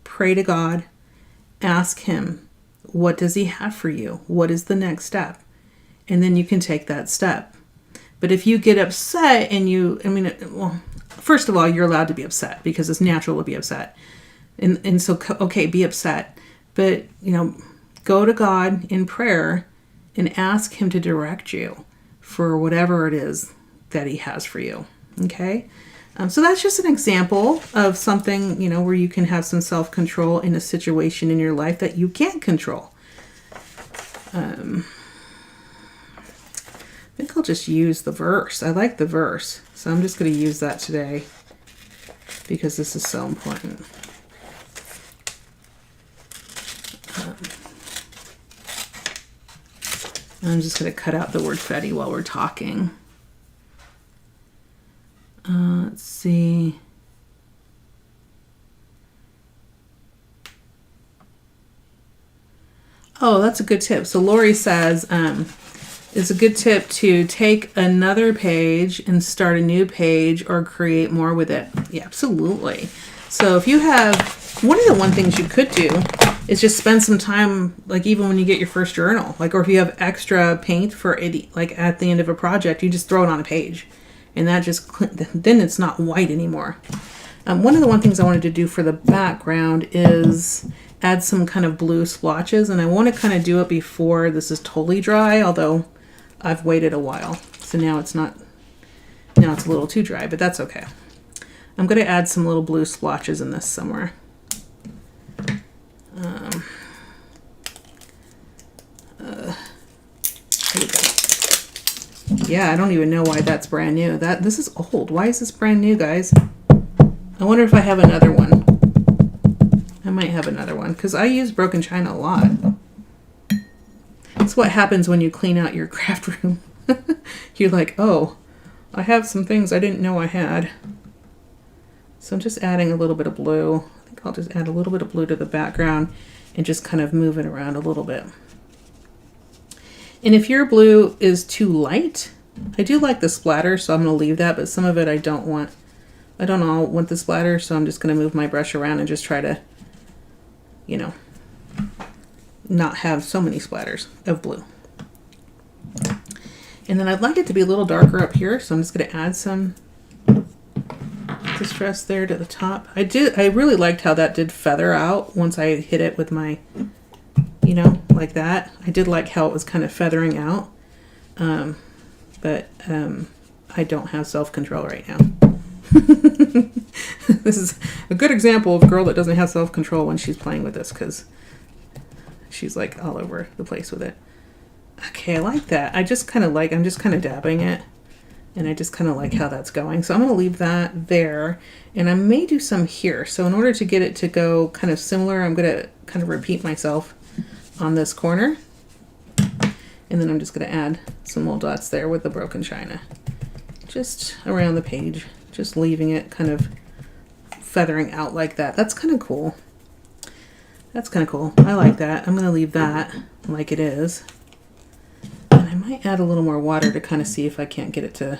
pray to God, ask Him, what does He have for you? What is the next step? And then you can take that step. But if you get upset and first of all, you're allowed to be upset because it's natural to be upset. And so, okay, be upset. But, go to God in prayer and ask Him to direct you for whatever it is that He has for you. Okay? So that's just an example of something, where you can have some self-control in a situation in your life that you can't control. I think I'll just use the verse. I like the verse. So I'm just going to use that today because this is so important. I'm just going to cut out the word Fetty while we're talking. Let's see. Oh, that's a good tip. So Lori says, it's a good tip to take another page and start a new page or create more with it. Yeah, absolutely. So if you have, one of the things you could do is just spend some time, like even when you get your first journal, or if you have extra paint for it, like at the end of a project, you just throw it on a page. And that then it's not white anymore. One of the things I wanted to do for the background is add some kind of blue splotches. And I want to kind of do it before this is totally dry, although I've waited a while. So now it's a little too dry, but that's okay. I'm going to add some little blue splotches in this somewhere. Here we go. Yeah, I don't even know why that's brand new. This is old. Why is this brand new, guys? I wonder if I have another one. I might have another one because I use broken china a lot. That's what happens when you clean out your craft room. You're like, oh, I have some things I didn't know I had. So I'm just adding a little bit of blue. I think I'll just add a little bit of blue to the background and just kind of move it around a little bit. And if your blue is too light, I do like the splatter, so I'm going to leave that, but some of it I don't want. I don't all want the splatter, so I'm just going to move my brush around and just try to, not have so many splatters of blue. And then I'd like it to be a little darker up here, so I'm just going to add some distress there to the top. I really liked how that did feather out once I hit it with my, like that. I did like how it was kind of feathering out. But I don't have self-control right now. This is a good example of a girl that doesn't have self-control when she's playing with this because she's like all over the place with it. Okay, I like that. I'm just kind of dabbing it. And I just kind of like how that's going. So I'm going to leave that there. And I may do some here. So in order to get it to go kind of similar, I'm going to kind of repeat myself on this corner. And then I'm just going to add some little dots there with the broken china. Just around the page. Just leaving it kind of feathering out like that. That's kind of cool. That's kind of cool. I like that. I'm going to leave that like it is. And I might add a little more water to kind of see if I can't get it to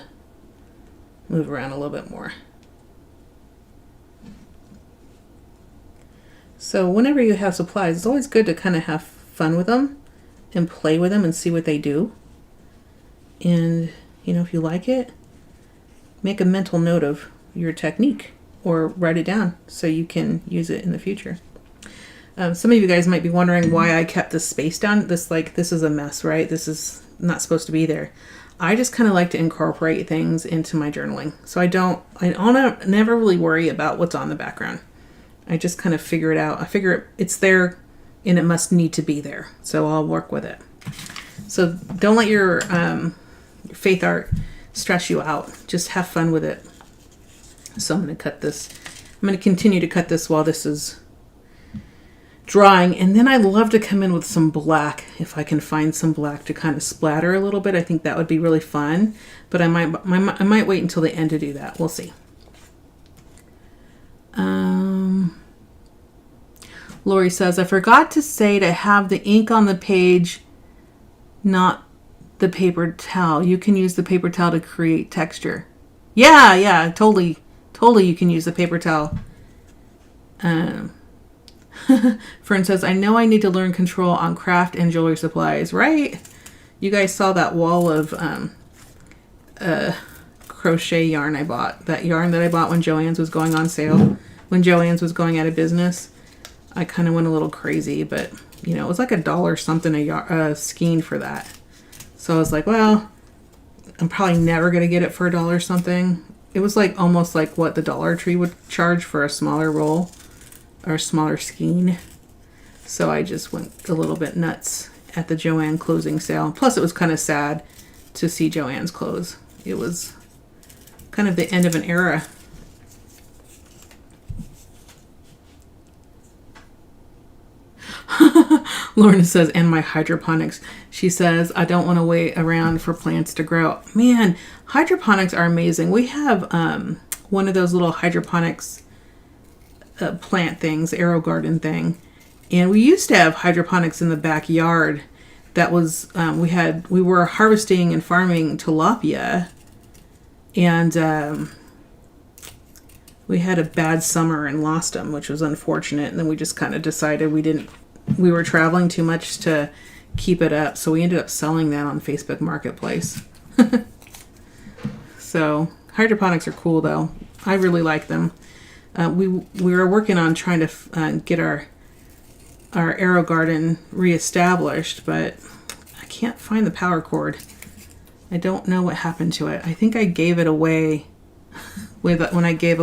move around a little bit more. So whenever you have supplies, it's always good to kind of have fun with them and play with them and see what they do. And, if you like it, make a mental note of your technique or write it down so you can use it in the future. Some of you guys might be wondering why I kept this space down. This is a mess, right? This is not supposed to be there. I just kind of like to incorporate things into my journaling. So I never really worry about what's on the background. I just kind of figure it out. I figure it's there and it must need to be there. So I'll work with it. So don't let your faith art stress you out. Just have fun with it. So I'm going to cut this. I'm going to continue to cut this while this is drying. And then I love to come in with some black. If I can find some black to kind of splatter a little bit, I think that would be really fun. But I might wait until the end to do that. We'll see. Lori says, I forgot to say to have the ink on the page, not the paper towel. You can use the paper towel to create texture. Yeah, totally you can use the paper towel. Fern says, I know I need to learn control on craft and jewelry supplies, right? You guys saw that wall of crochet yarn I bought. That yarn that I bought when Joann's was going on sale. When Joann's was going out of business. I kind of went a little crazy, but, you know, it was like $1 something a skein for that. So I was like, well, I'm probably never going to get it for $1 something. It was like almost like what the Dollar Tree would charge for a smaller roll or a smaller skein. So I just went a little bit nuts at the Joann closing sale. Plus it was kind of sad to see Joann's close. It was kind of the end of an era. Lorna says, and my hydroponics. She says, I don't want to wait around for plants to grow. Man, hydroponics are amazing. We have one of those little hydroponics plant things, AeroGarden thing. And we used to have hydroponics in the backyard. That was, we were harvesting and farming tilapia. And we had a bad summer and lost them, which was unfortunate. And then we just kind of decided we were traveling too much to keep it up. So we ended up selling that on Facebook Marketplace. So hydroponics are cool though. I really like them. We were working on trying to get our AeroGarden reestablished, but I can't find the power cord. I don't know what happened to it. I think I gave it away I gave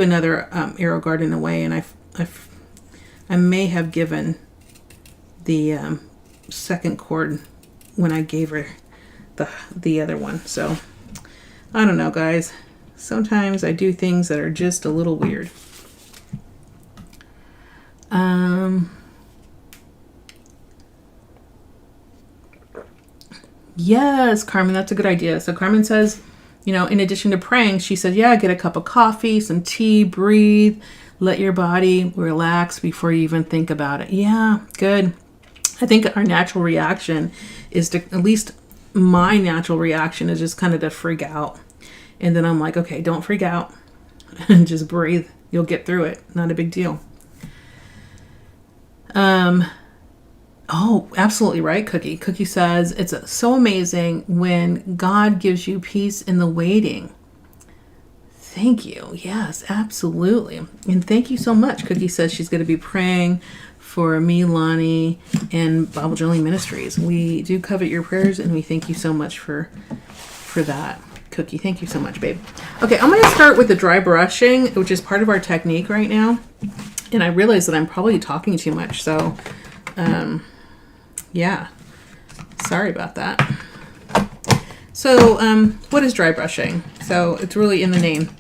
another AeroGarden away, and I may have given the second cord when I gave her the other one. So I don't know, guys. Sometimes I do things that are just a little weird. Yes, Carmen, that's a good idea. So Carmen says, you know, in addition to praying, she said, yeah, get a cup of coffee, some tea, breathe, let your body relax before you even think about it. Yeah, good. I think our natural reaction is to, at least my natural reaction is just kind of to freak out. And then I'm like, okay, don't freak out and just breathe. You'll get through it. Not a big deal. Oh, absolutely right, Cookie. Cookie says, it's so amazing when God gives you peace in the waiting. Thank you. Yes, absolutely. And thank you so much. Cookie says she's going to be praying for me, Lonnie, and Bible Journaling Ministries. We do covet your prayers, and we thank you so much for that. Cookie, thank you so much, babe. Okay, I'm going to start with the dry brushing, which is part of our technique right now. And I realize that I'm probably talking too much, so yeah, sorry about that. So what is dry brushing? So it's really in the name.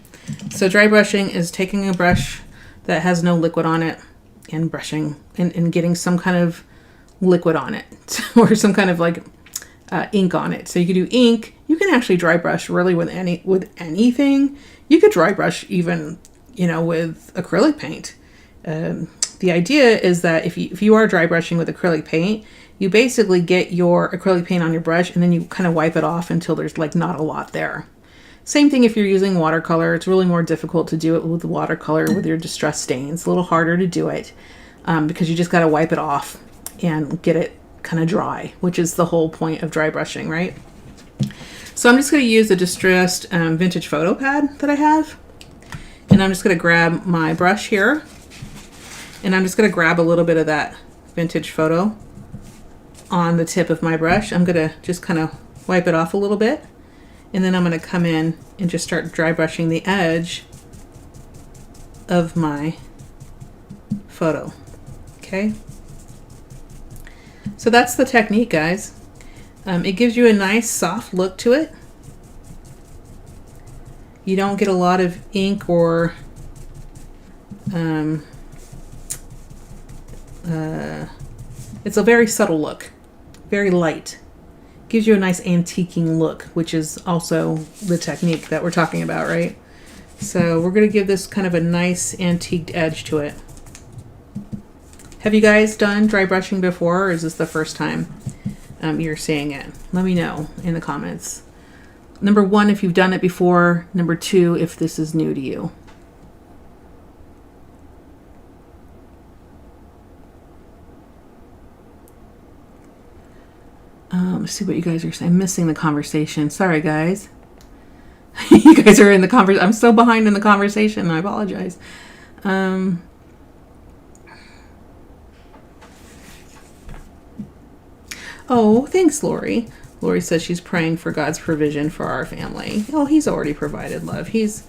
So dry brushing is taking a brush that has no liquid on it and brushing and getting some kind of liquid on it or some kind of like ink on it. So you could do ink. You can actually dry brush really with anything. You could dry brush even, you know, with acrylic paint. The idea is that if you are dry brushing with acrylic paint, you basically get your acrylic paint on your brush and then you kind of wipe it off until there's like not a lot there. Same thing if you're using watercolor. It's really more difficult to do it with watercolor with your distress stains. A little harder to do it because you just got to wipe it off and get it kind of dry, which is the whole point of dry brushing, right? So I'm just going to use a distressed vintage photo pad that I have. And I'm just going to grab my brush here. And I'm just going to grab a little bit of that vintage photo on the tip of my brush. I'm going to just kind of wipe it off a little bit. And then I'm going to come in and just start dry brushing the edge of my photo. Okay. So that's the technique, guys. It gives you a nice soft look to it. You don't get a lot of ink or it's a very subtle look, very light. Gives you a nice antiquing look, which is also the technique that we're talking about, right? So we're going to give this kind of a nice antiqued edge to it. Have you guys done dry brushing before, or is this the first time you're seeing it? Let me know in the comments. Number 1, if you've done it before. Number 2, if this is new to you. Let's see what you guys are saying. I'm missing the conversation. Sorry, guys. You guys are in the conversation. I'm so behind in the conversation. I apologize. Oh, thanks, Lori. Lori says she's praying for God's provision for our family. Oh, he's already provided, love. He's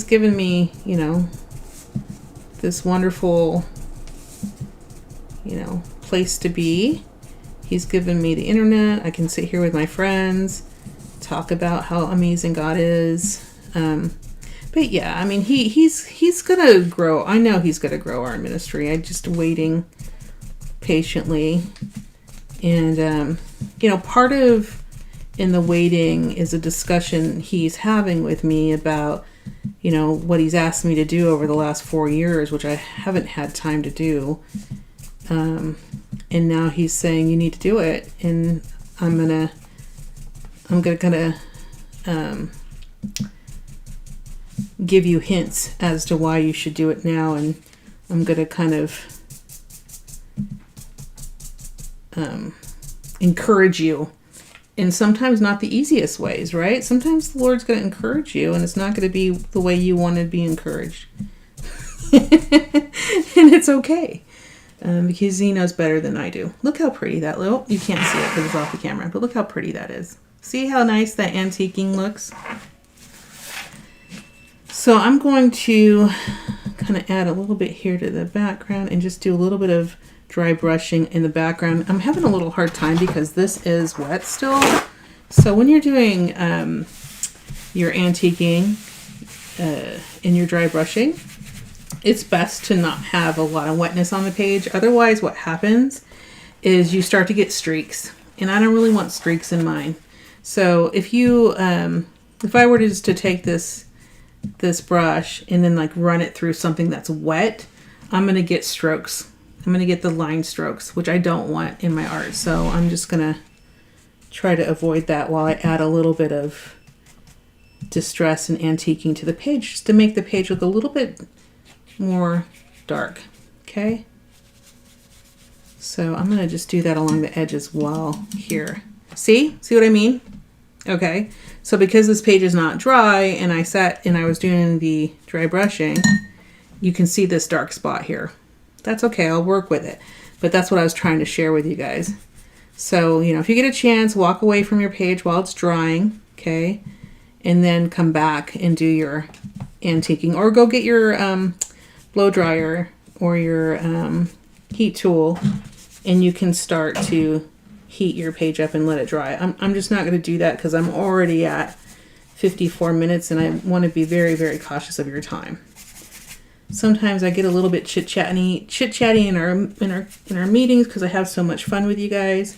given me, you know, this wonderful, you know, place to be. He's given me the internet. I can sit here with my friends, talk about how amazing God is. But yeah, I mean, he's gonna grow. I know he's gonna grow our ministry. I'm just waiting patiently. And, you know, part of in the waiting is a discussion he's having with me about, you know, what he's asked me to do over the last 4 years, which I haven't had time to do. And now he's saying you need to do it. And I'm gonna give you hints as to why you should do it now. And I'm gonna kind of encourage you in sometimes not the easiest ways, right? Sometimes the Lord's going to encourage you and it's not going to be the way you want to be encouraged. And it's okay. Because he knows better than I do. Look how pretty that little, you can't see it because it's off the camera, but look how pretty that is. See how nice that antiquing looks? So I'm going to kind of add a little bit here to the background and just do a little bit of dry brushing in the background. I'm having a little hard time because this is wet still. So when you're doing your antiquing in your dry brushing, it's best to not have a lot of wetness on the page. Otherwise, what happens is you start to get streaks, and I don't really want streaks in mine. So if you, if I were to just to take this brush and then like run it through something that's wet, I'm gonna get strokes. I'm going to get the line strokes, which I don't want in my art. So I'm just going to try to avoid that while I add a little bit of distress and antiquing to the page, just to make the page look a little bit more dark. Okay. So I'm going to just do that along the edge as well here. See what I mean? Okay. So because this page is not dry and I sat and I was doing the dry brushing, you can see this dark spot here. That's okay. I'll work with it. But that's what I was trying to share with you guys. So, you know, if you get a chance, walk away from your page while it's drying, okay? And then come back and do your antiquing. Or go get your blow dryer or your heat tool, and you can start to heat your page up and let it dry. I'm just not going to do that because I'm already at 54 minutes and I want to be very, very cautious of your time. Sometimes I get a little bit chit-chatty in our meetings because I have so much fun with you guys,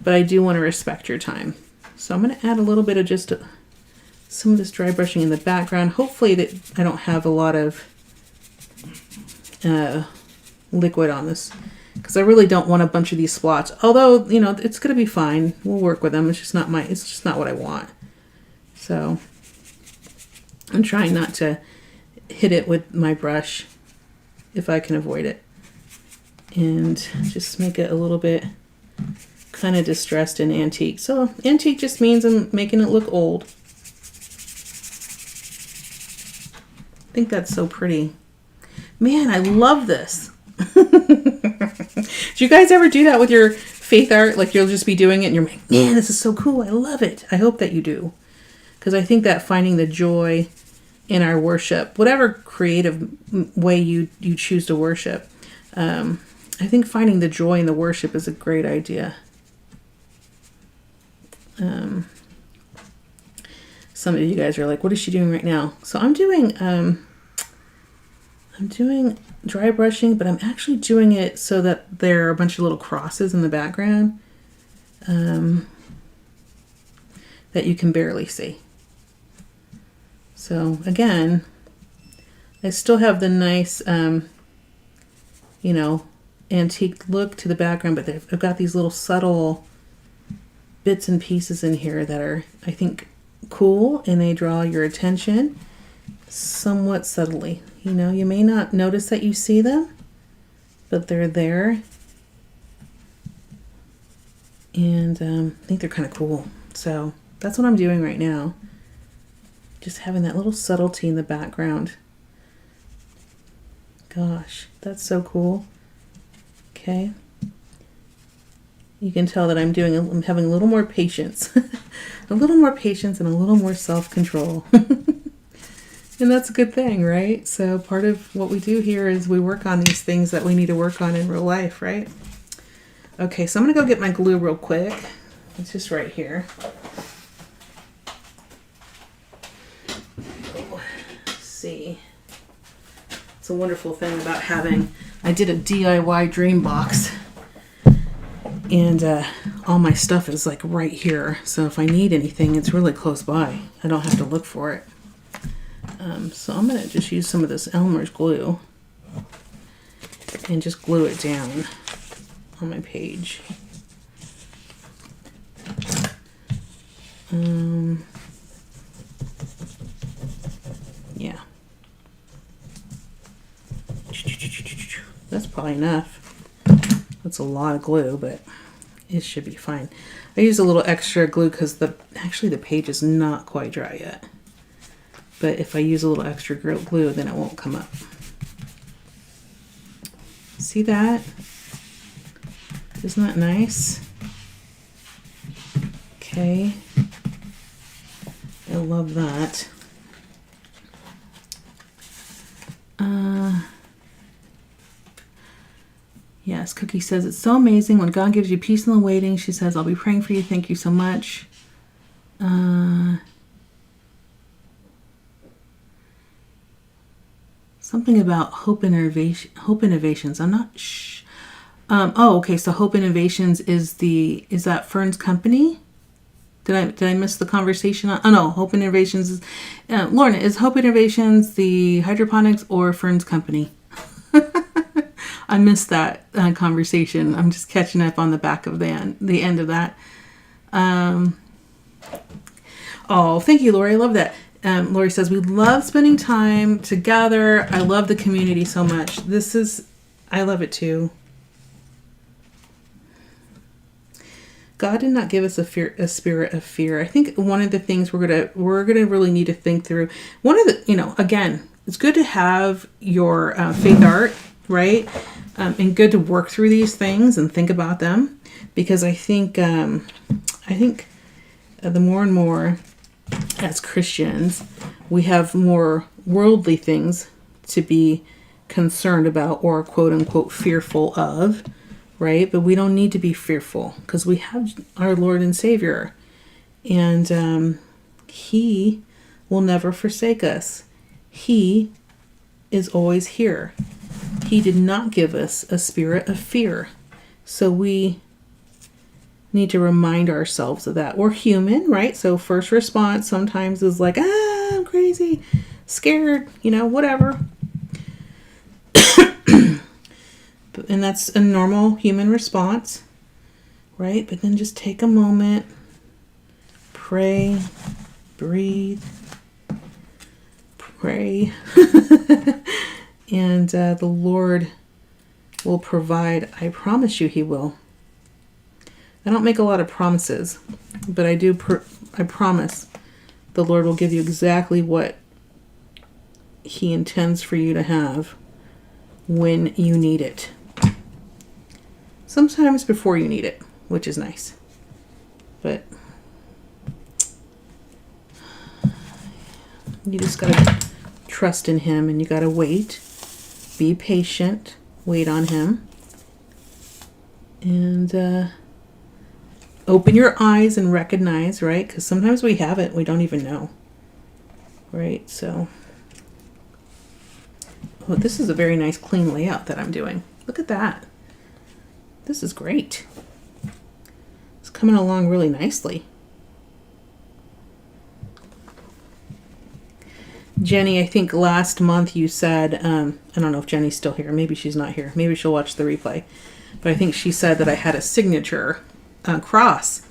but I do want to respect your time. So I'm going to add a little bit of just some of this dry brushing in the background. Hopefully that I don't have a lot of liquid on this because I really don't want a bunch of these spots. Although, you know, it's going to be fine. We'll work with them. It's just not what I want. So I'm trying not to hit it with my brush if I can avoid it, and just make it a little bit kind of distressed and antique. So antique just means I'm making it look old. I think that's so pretty. Man, I love this. Do you guys ever do that with your faith art? Like you'll just be doing it and you're like, man, this is so cool. I love it. I hope that you do, because I think that finding the joy in our worship, whatever creative way you choose to worship, I think finding the joy in the worship is a great idea. Some of you guys are like, what is she doing right now? So I'm doing dry brushing, but I'm actually doing it so that there are a bunch of little crosses in the background that you can barely see. So again, I still have the nice, you know, antique look to the background, but I've got these little subtle bits and pieces in here that are, I think, cool, and they draw your attention somewhat subtly. You know, you may not notice that you see them, but they're there. And I think they're kind of cool. So that's what I'm doing right now. Just having that little subtlety in the background. Gosh, that's so cool. Okay. You can tell that I'm having a little more patience. A little more patience and a little more self-control. And that's a good thing, right? So part of what we do here is we work on these things that we need to work on in real life, right? Okay, so I'm going to go get my glue real quick. It's just right here. Let's see. It's a wonderful thing about having... I did a DIY dream box. And all my stuff is like right here. So if I need anything, it's really close by. I don't have to look for it. So I'm going to just use some of this Elmer's glue and just glue it down on my page. Yeah. That's probably enough. That's a lot of glue, but it should be fine. I use a little extra glue because actually the page is not quite dry yet. But if I use a little extra glue, then it won't come up. See that? Isn't that nice? Okay. I love that. Yes, Cookie says, it's so amazing when God gives you peace in the waiting. She says, I'll be praying for you. Thank you so much. Something about Hope Innovations. I'm not okay, so Hope Innovations is that Fern's company? Did I miss the conversation? Oh no, Hope Innovations is Lorna, is Hope Innovations the hydroponics or Fern's company? I missed that conversation. I'm just catching up on the back of the end of that. Oh, thank you, Lori. I love that. Lori says, we love spending time together. I love the community so much. I love it too. God did not give us a spirit of fear. I think one of the things we're gonna really need to think through. One of the, again, it's good to have your faith art, right? And good to work through these things and think about them, because I think the more and more as Christians we have more worldly things to be concerned about or quote unquote fearful of, right? But we don't need to be fearful because we have our Lord and Savior, and He will never forsake us. He is always here. He did not give us a spirit of fear. So we need to remind ourselves of that. We're human, right? So first response sometimes is like, I'm crazy, scared, whatever. And that's a normal human response, right? But then just take a moment, pray, breathe, pray. And the Lord will provide. I promise you He will. I don't make a lot of promises, but I promise the Lord will give you exactly what He intends for you to have when you need it. Sometimes before you need it, which is nice. But you just gotta trust in Him, and you gotta wait. Be patient. Wait on Him. And open your eyes and recognize, right? Because sometimes we haven't. We don't even know. Right? So, this is a very nice clean layout that I'm doing. Look at that. This is great. It's coming along really nicely. Jenny, I think last month you said, I don't know if Jenny's still here. Maybe she's not here. Maybe she'll watch the replay. But I think she said that I had a signature cross.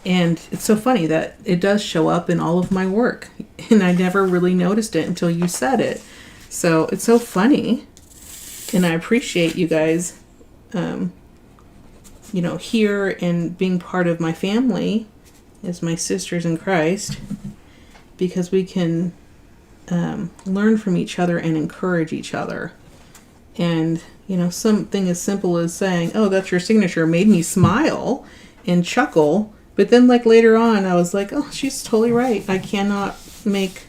And it's so funny that it does show up in all of my work. And I never really noticed it until you said it. So it's so funny. And I appreciate you guys, here and being part of my family as my sisters in Christ. Because we can learn from each other and encourage each other. And, something as simple as saying, oh, that's your signature, made me smile and chuckle. But then, later on, I was like, oh, she's totally right. I cannot make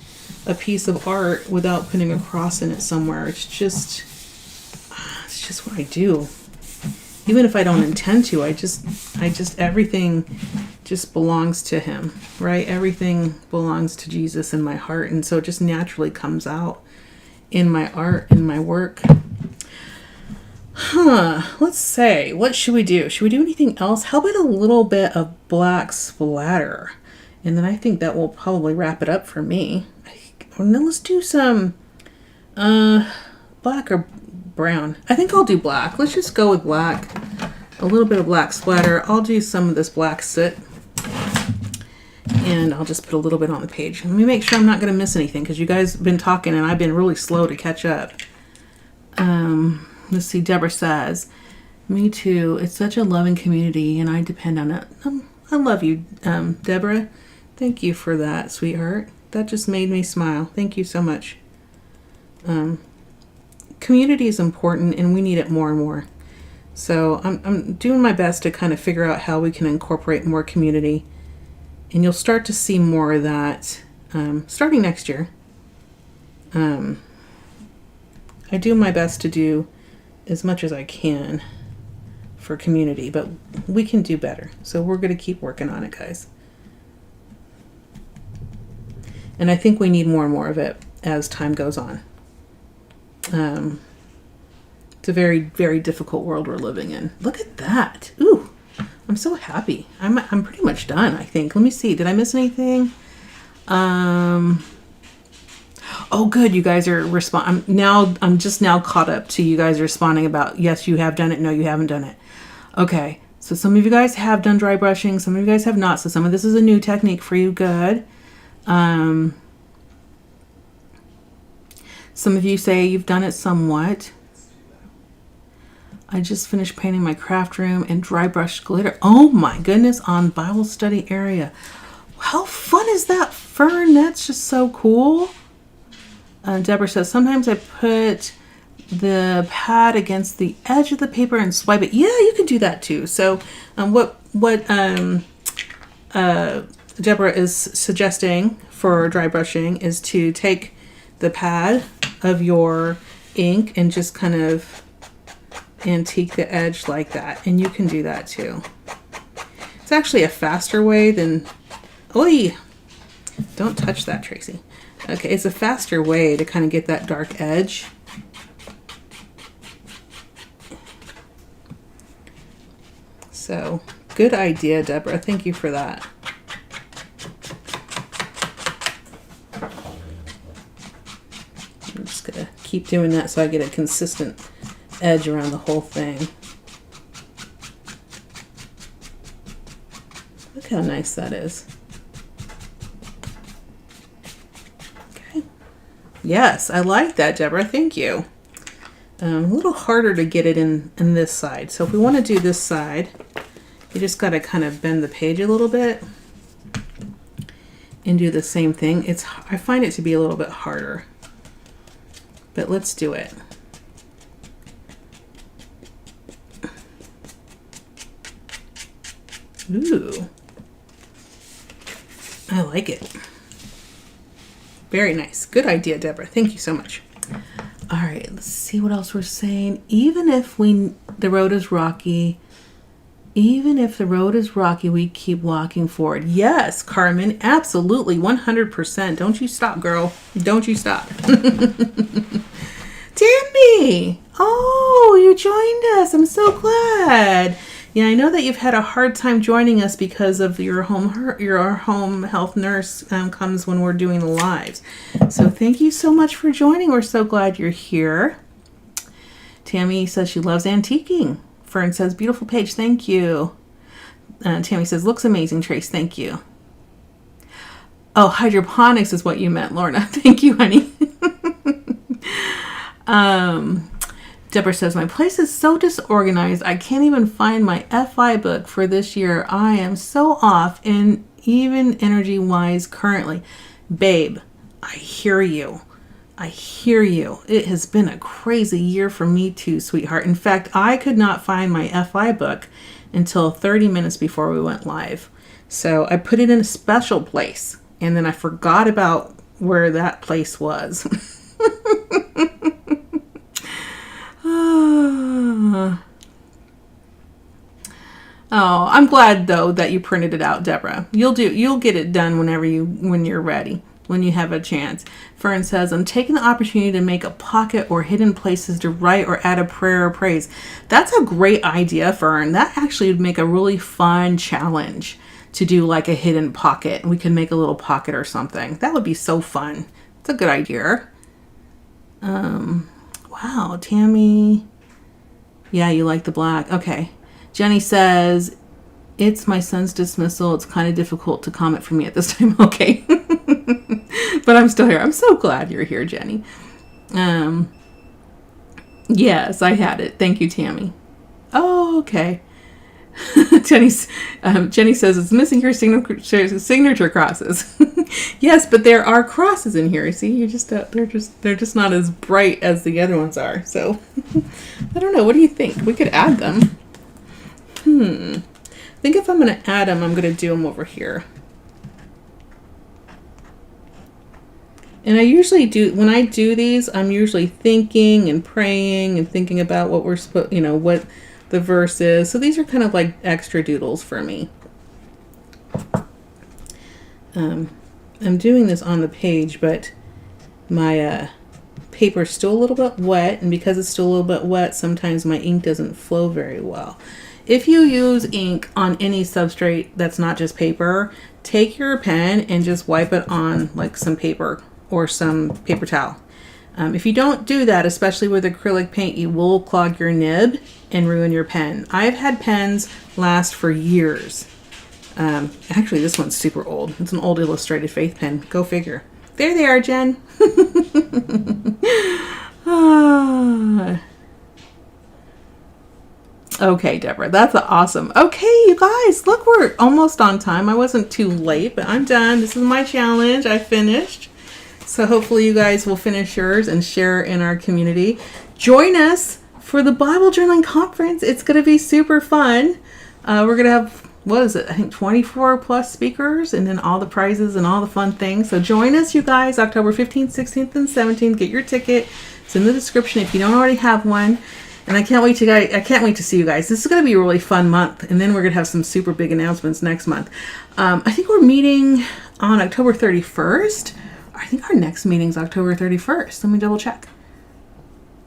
a piece of art without putting a cross in it somewhere. It's just what I do. Even if I don't intend to, everything just belongs to him, right? Everything belongs to Jesus in my heart. And so it just naturally comes out in my art, in my work. Let's say, what should we do? Should we do anything else? How about a little bit of black splatter? And then I think that will probably wrap it up for me. And then let's do some black or brown. I think I'll do black. Let's just go with black. A little bit of black splatter. I'll do some of this black soot. And I'll just put a little bit on the page. Let me make sure I'm not going to miss anything because you guys have been talking and I've been really slow to catch up. Let's see, Deborah says, me too. It's such a loving community and I depend on it. I love you, Deborah. Thank you for that, sweetheart. That just made me smile. Thank you so much. Community is important and we need it more and more. So I'm doing my best to kind of figure out how we can incorporate more community. And you'll start to see more of that starting next year. I do my best to do as much as I can for community, but we can do better. So we're going to keep working on it, guys. And I think we need more and more of it as time goes on. It's a very, very difficult world we're living in. Look at that. Ooh, I'm so happy. I'm pretty much done, I think. Let me see. Did I miss anything? Oh, good. You guys are I'm just now caught up to you guys responding about, yes, you have done it. No, you haven't done it. Okay. So some of you guys have done dry brushing. Some of you guys have not. So some of this is a new technique for you. Good. Some of you say you've done it somewhat. I just finished painting my craft room and dry brushed glitter. Oh my goodness, on Bible study area. How fun is that, Fern? That's just so cool. Deborah says, sometimes I put the pad against the edge of the paper and swipe it. Yeah, you can do that too. So what Deborah is suggesting for dry brushing is to take the pad of your ink and just kind of antique the edge like that. And you can do that too. It's actually a faster way than... Oy! Don't touch that, Tracy. Okay, it's a faster way to kind of get that dark edge. So, good idea, Deborah. Thank you for that. I'm just going to keep doing that so I get a consistent edge around the whole thing. Look how nice that is. Okay. Yes, I like that, Deborah. Thank you. A little harder to get it in this side. So if we want to do this side, you just got to kind of bend the page a little bit and do the same thing. I find it to be a little bit harder, but let's do it. Ooh, I like it. Very nice. Good idea, Deborah. Thank you so much. All right, let's see what else we're saying. Even if the road is rocky, we keep walking forward. Yes, Carmen, absolutely, 100%. Don't you stop, girl. Don't you stop. Tammy, oh, you joined us. I'm so glad. Yeah, I know that you've had a hard time joining us because of your home health nurse comes when we're doing the lives. So thank you so much for joining. We're so glad you're here. Tammy says she loves antiquing. Fern says, beautiful page, thank you. Tammy says, looks amazing, Trace, thank you. Oh, hydroponics is what you meant, Lorna. Thank you, honey. Deborah says, my place is so disorganized, I can't even find my FI book for this year. I am so off, and even energy-wise currently. Babe, I hear you. I hear you. It has been a crazy year for me too, sweetheart. In fact, I could not find my FI book until 30 minutes before we went live. So I put it in a special place, and then I forgot about where that place was. Oh, I'm glad though that you printed it out, Deborah. You'll get it done when you're ready, when you have a chance. Fern says, I'm taking the opportunity to make a pocket or hidden places to write or add a prayer or praise. That's a great idea, Fern. That actually would make a really fun challenge to do, like a hidden pocket. We can make a little pocket or something. That would be so fun. It's a good idea. Wow, Tammy. Yeah, you like the black. Okay. Jenny says, it's my son's dismissal. It's kind of difficult to comment for me at this time. Okay. But I'm still here. I'm so glad you're here, Jenny. Yes, I had it. Thank you, Tammy. Oh, okay. Jenny says it's missing her signature crosses. Yes, but there are crosses in here. See, they're just not as bright as the other ones are. So I don't know. What do you think? We could add them. I think if I'm going to add them, I'm going to do them over here. And I usually do, when I do these, I'm usually thinking and praying and thinking about what we're supposed, what the verse is. So these are kind of like extra doodles for me. I'm doing this on the page, but my paper's still a little bit wet. And because it's still a little bit wet, sometimes my ink doesn't flow very well. If you use ink on any substrate that's not just paper, take your pen and just wipe it on like some paper or some paper towel. If you don't do that, especially with acrylic paint, you will clog your nib and ruin your pen. I've had pens last for years. Actually, this one's super old. It's an old Illustrated Faith pen. Go figure. There they are, Jen. Okay, Deborah, that's awesome. Okay, you guys, look, we're almost on time. I wasn't too late, but I'm done. This is my challenge. I finished. So hopefully you guys will finish yours and share in our community. Join us for the Bible Journaling Conference. It's going to be super fun. We're going to have, I think 24 plus speakers, and then all the prizes and all the fun things. So join us, you guys, October 15th, 16th, and 17th. Get your ticket. It's in the description if you don't already have one. And I can't wait to see you guys. This is going to be a really fun month. And then we're going to have some super big announcements next month. I think we're meeting on October 31st. I think our next meeting's October 31st. Let me double check.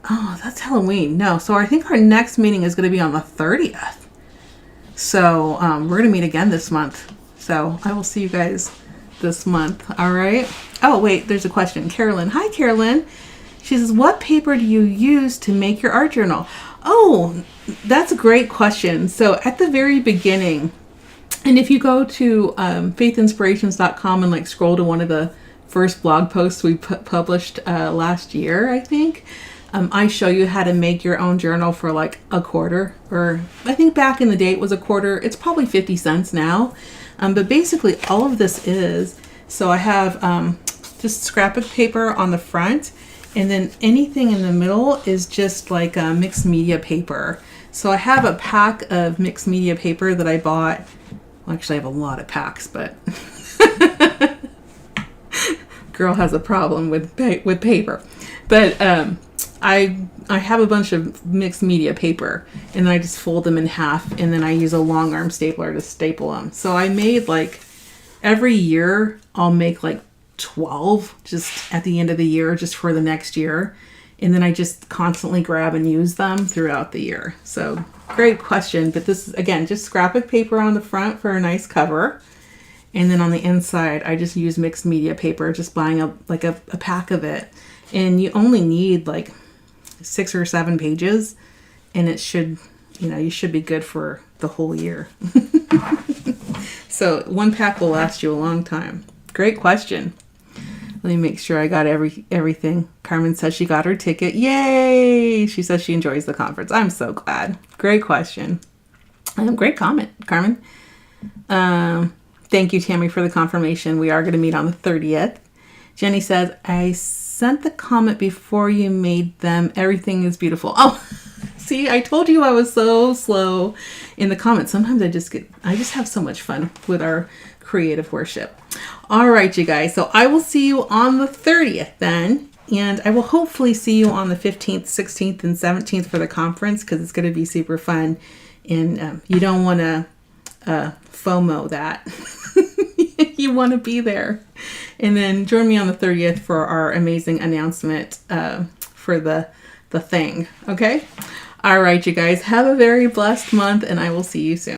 Oh, that's Halloween. No, so I think our next meeting is going to be on the 30th. So we're going to meet again this month. So I will see you guys this month. All right. Oh, wait, there's a question. Carolyn. Hi, Carolyn. She says, what paper do you use to make your art journal? Oh, that's a great question. So at the very beginning, and if you go to faithinspirations.com and scroll to one of the first blog posts we published last year, I think, I show you how to make your own journal for a quarter, or I think back in the day it was a quarter. It's probably 50 cents now. But basically all of this is, so I have just scrap of paper on the front, and then anything in the middle is just like a mixed media paper. So I have a pack of mixed media paper that I bought. Well, actually I have a lot of packs, but girl has a problem with paper. But I have a bunch of mixed media paper, and then I just fold them in half, and then I use a long arm stapler to staple them. So I made every year I'll make 12 just at the end of the year, just for the next year. And then I just constantly grab and use them throughout the year. So great question. But this is, again, just scrapbook paper on the front for a nice cover. And then on the inside, I just use mixed media paper, just buying a pack of it. And you only need like 6 or 7 pages. And it should, you should be good for the whole year. So 1 pack will last you a long time. Great question. Let me make sure I got everything. Carmen says she got her ticket. Yay! She says she enjoys the conference. I'm so glad. Great question. Great comment, Carmen. Thank you, Tammy, for the confirmation. We are going to meet on the 30th. Jenny says, I sent the comment before you made them. Everything is beautiful. Oh, see, I told you I was so slow in the comments. Sometimes I just have so much fun with our creative worship. All right, you guys. So I will see you on the 30th then. And I will hopefully see you on the 15th, 16th, and 17th for the conference because it's going to be super fun. And you don't want to FOMO that. You want to be there. And then join me on the 30th for our amazing announcement for the thing. Okay? All right, you guys. Have a very blessed month, and I will see you soon.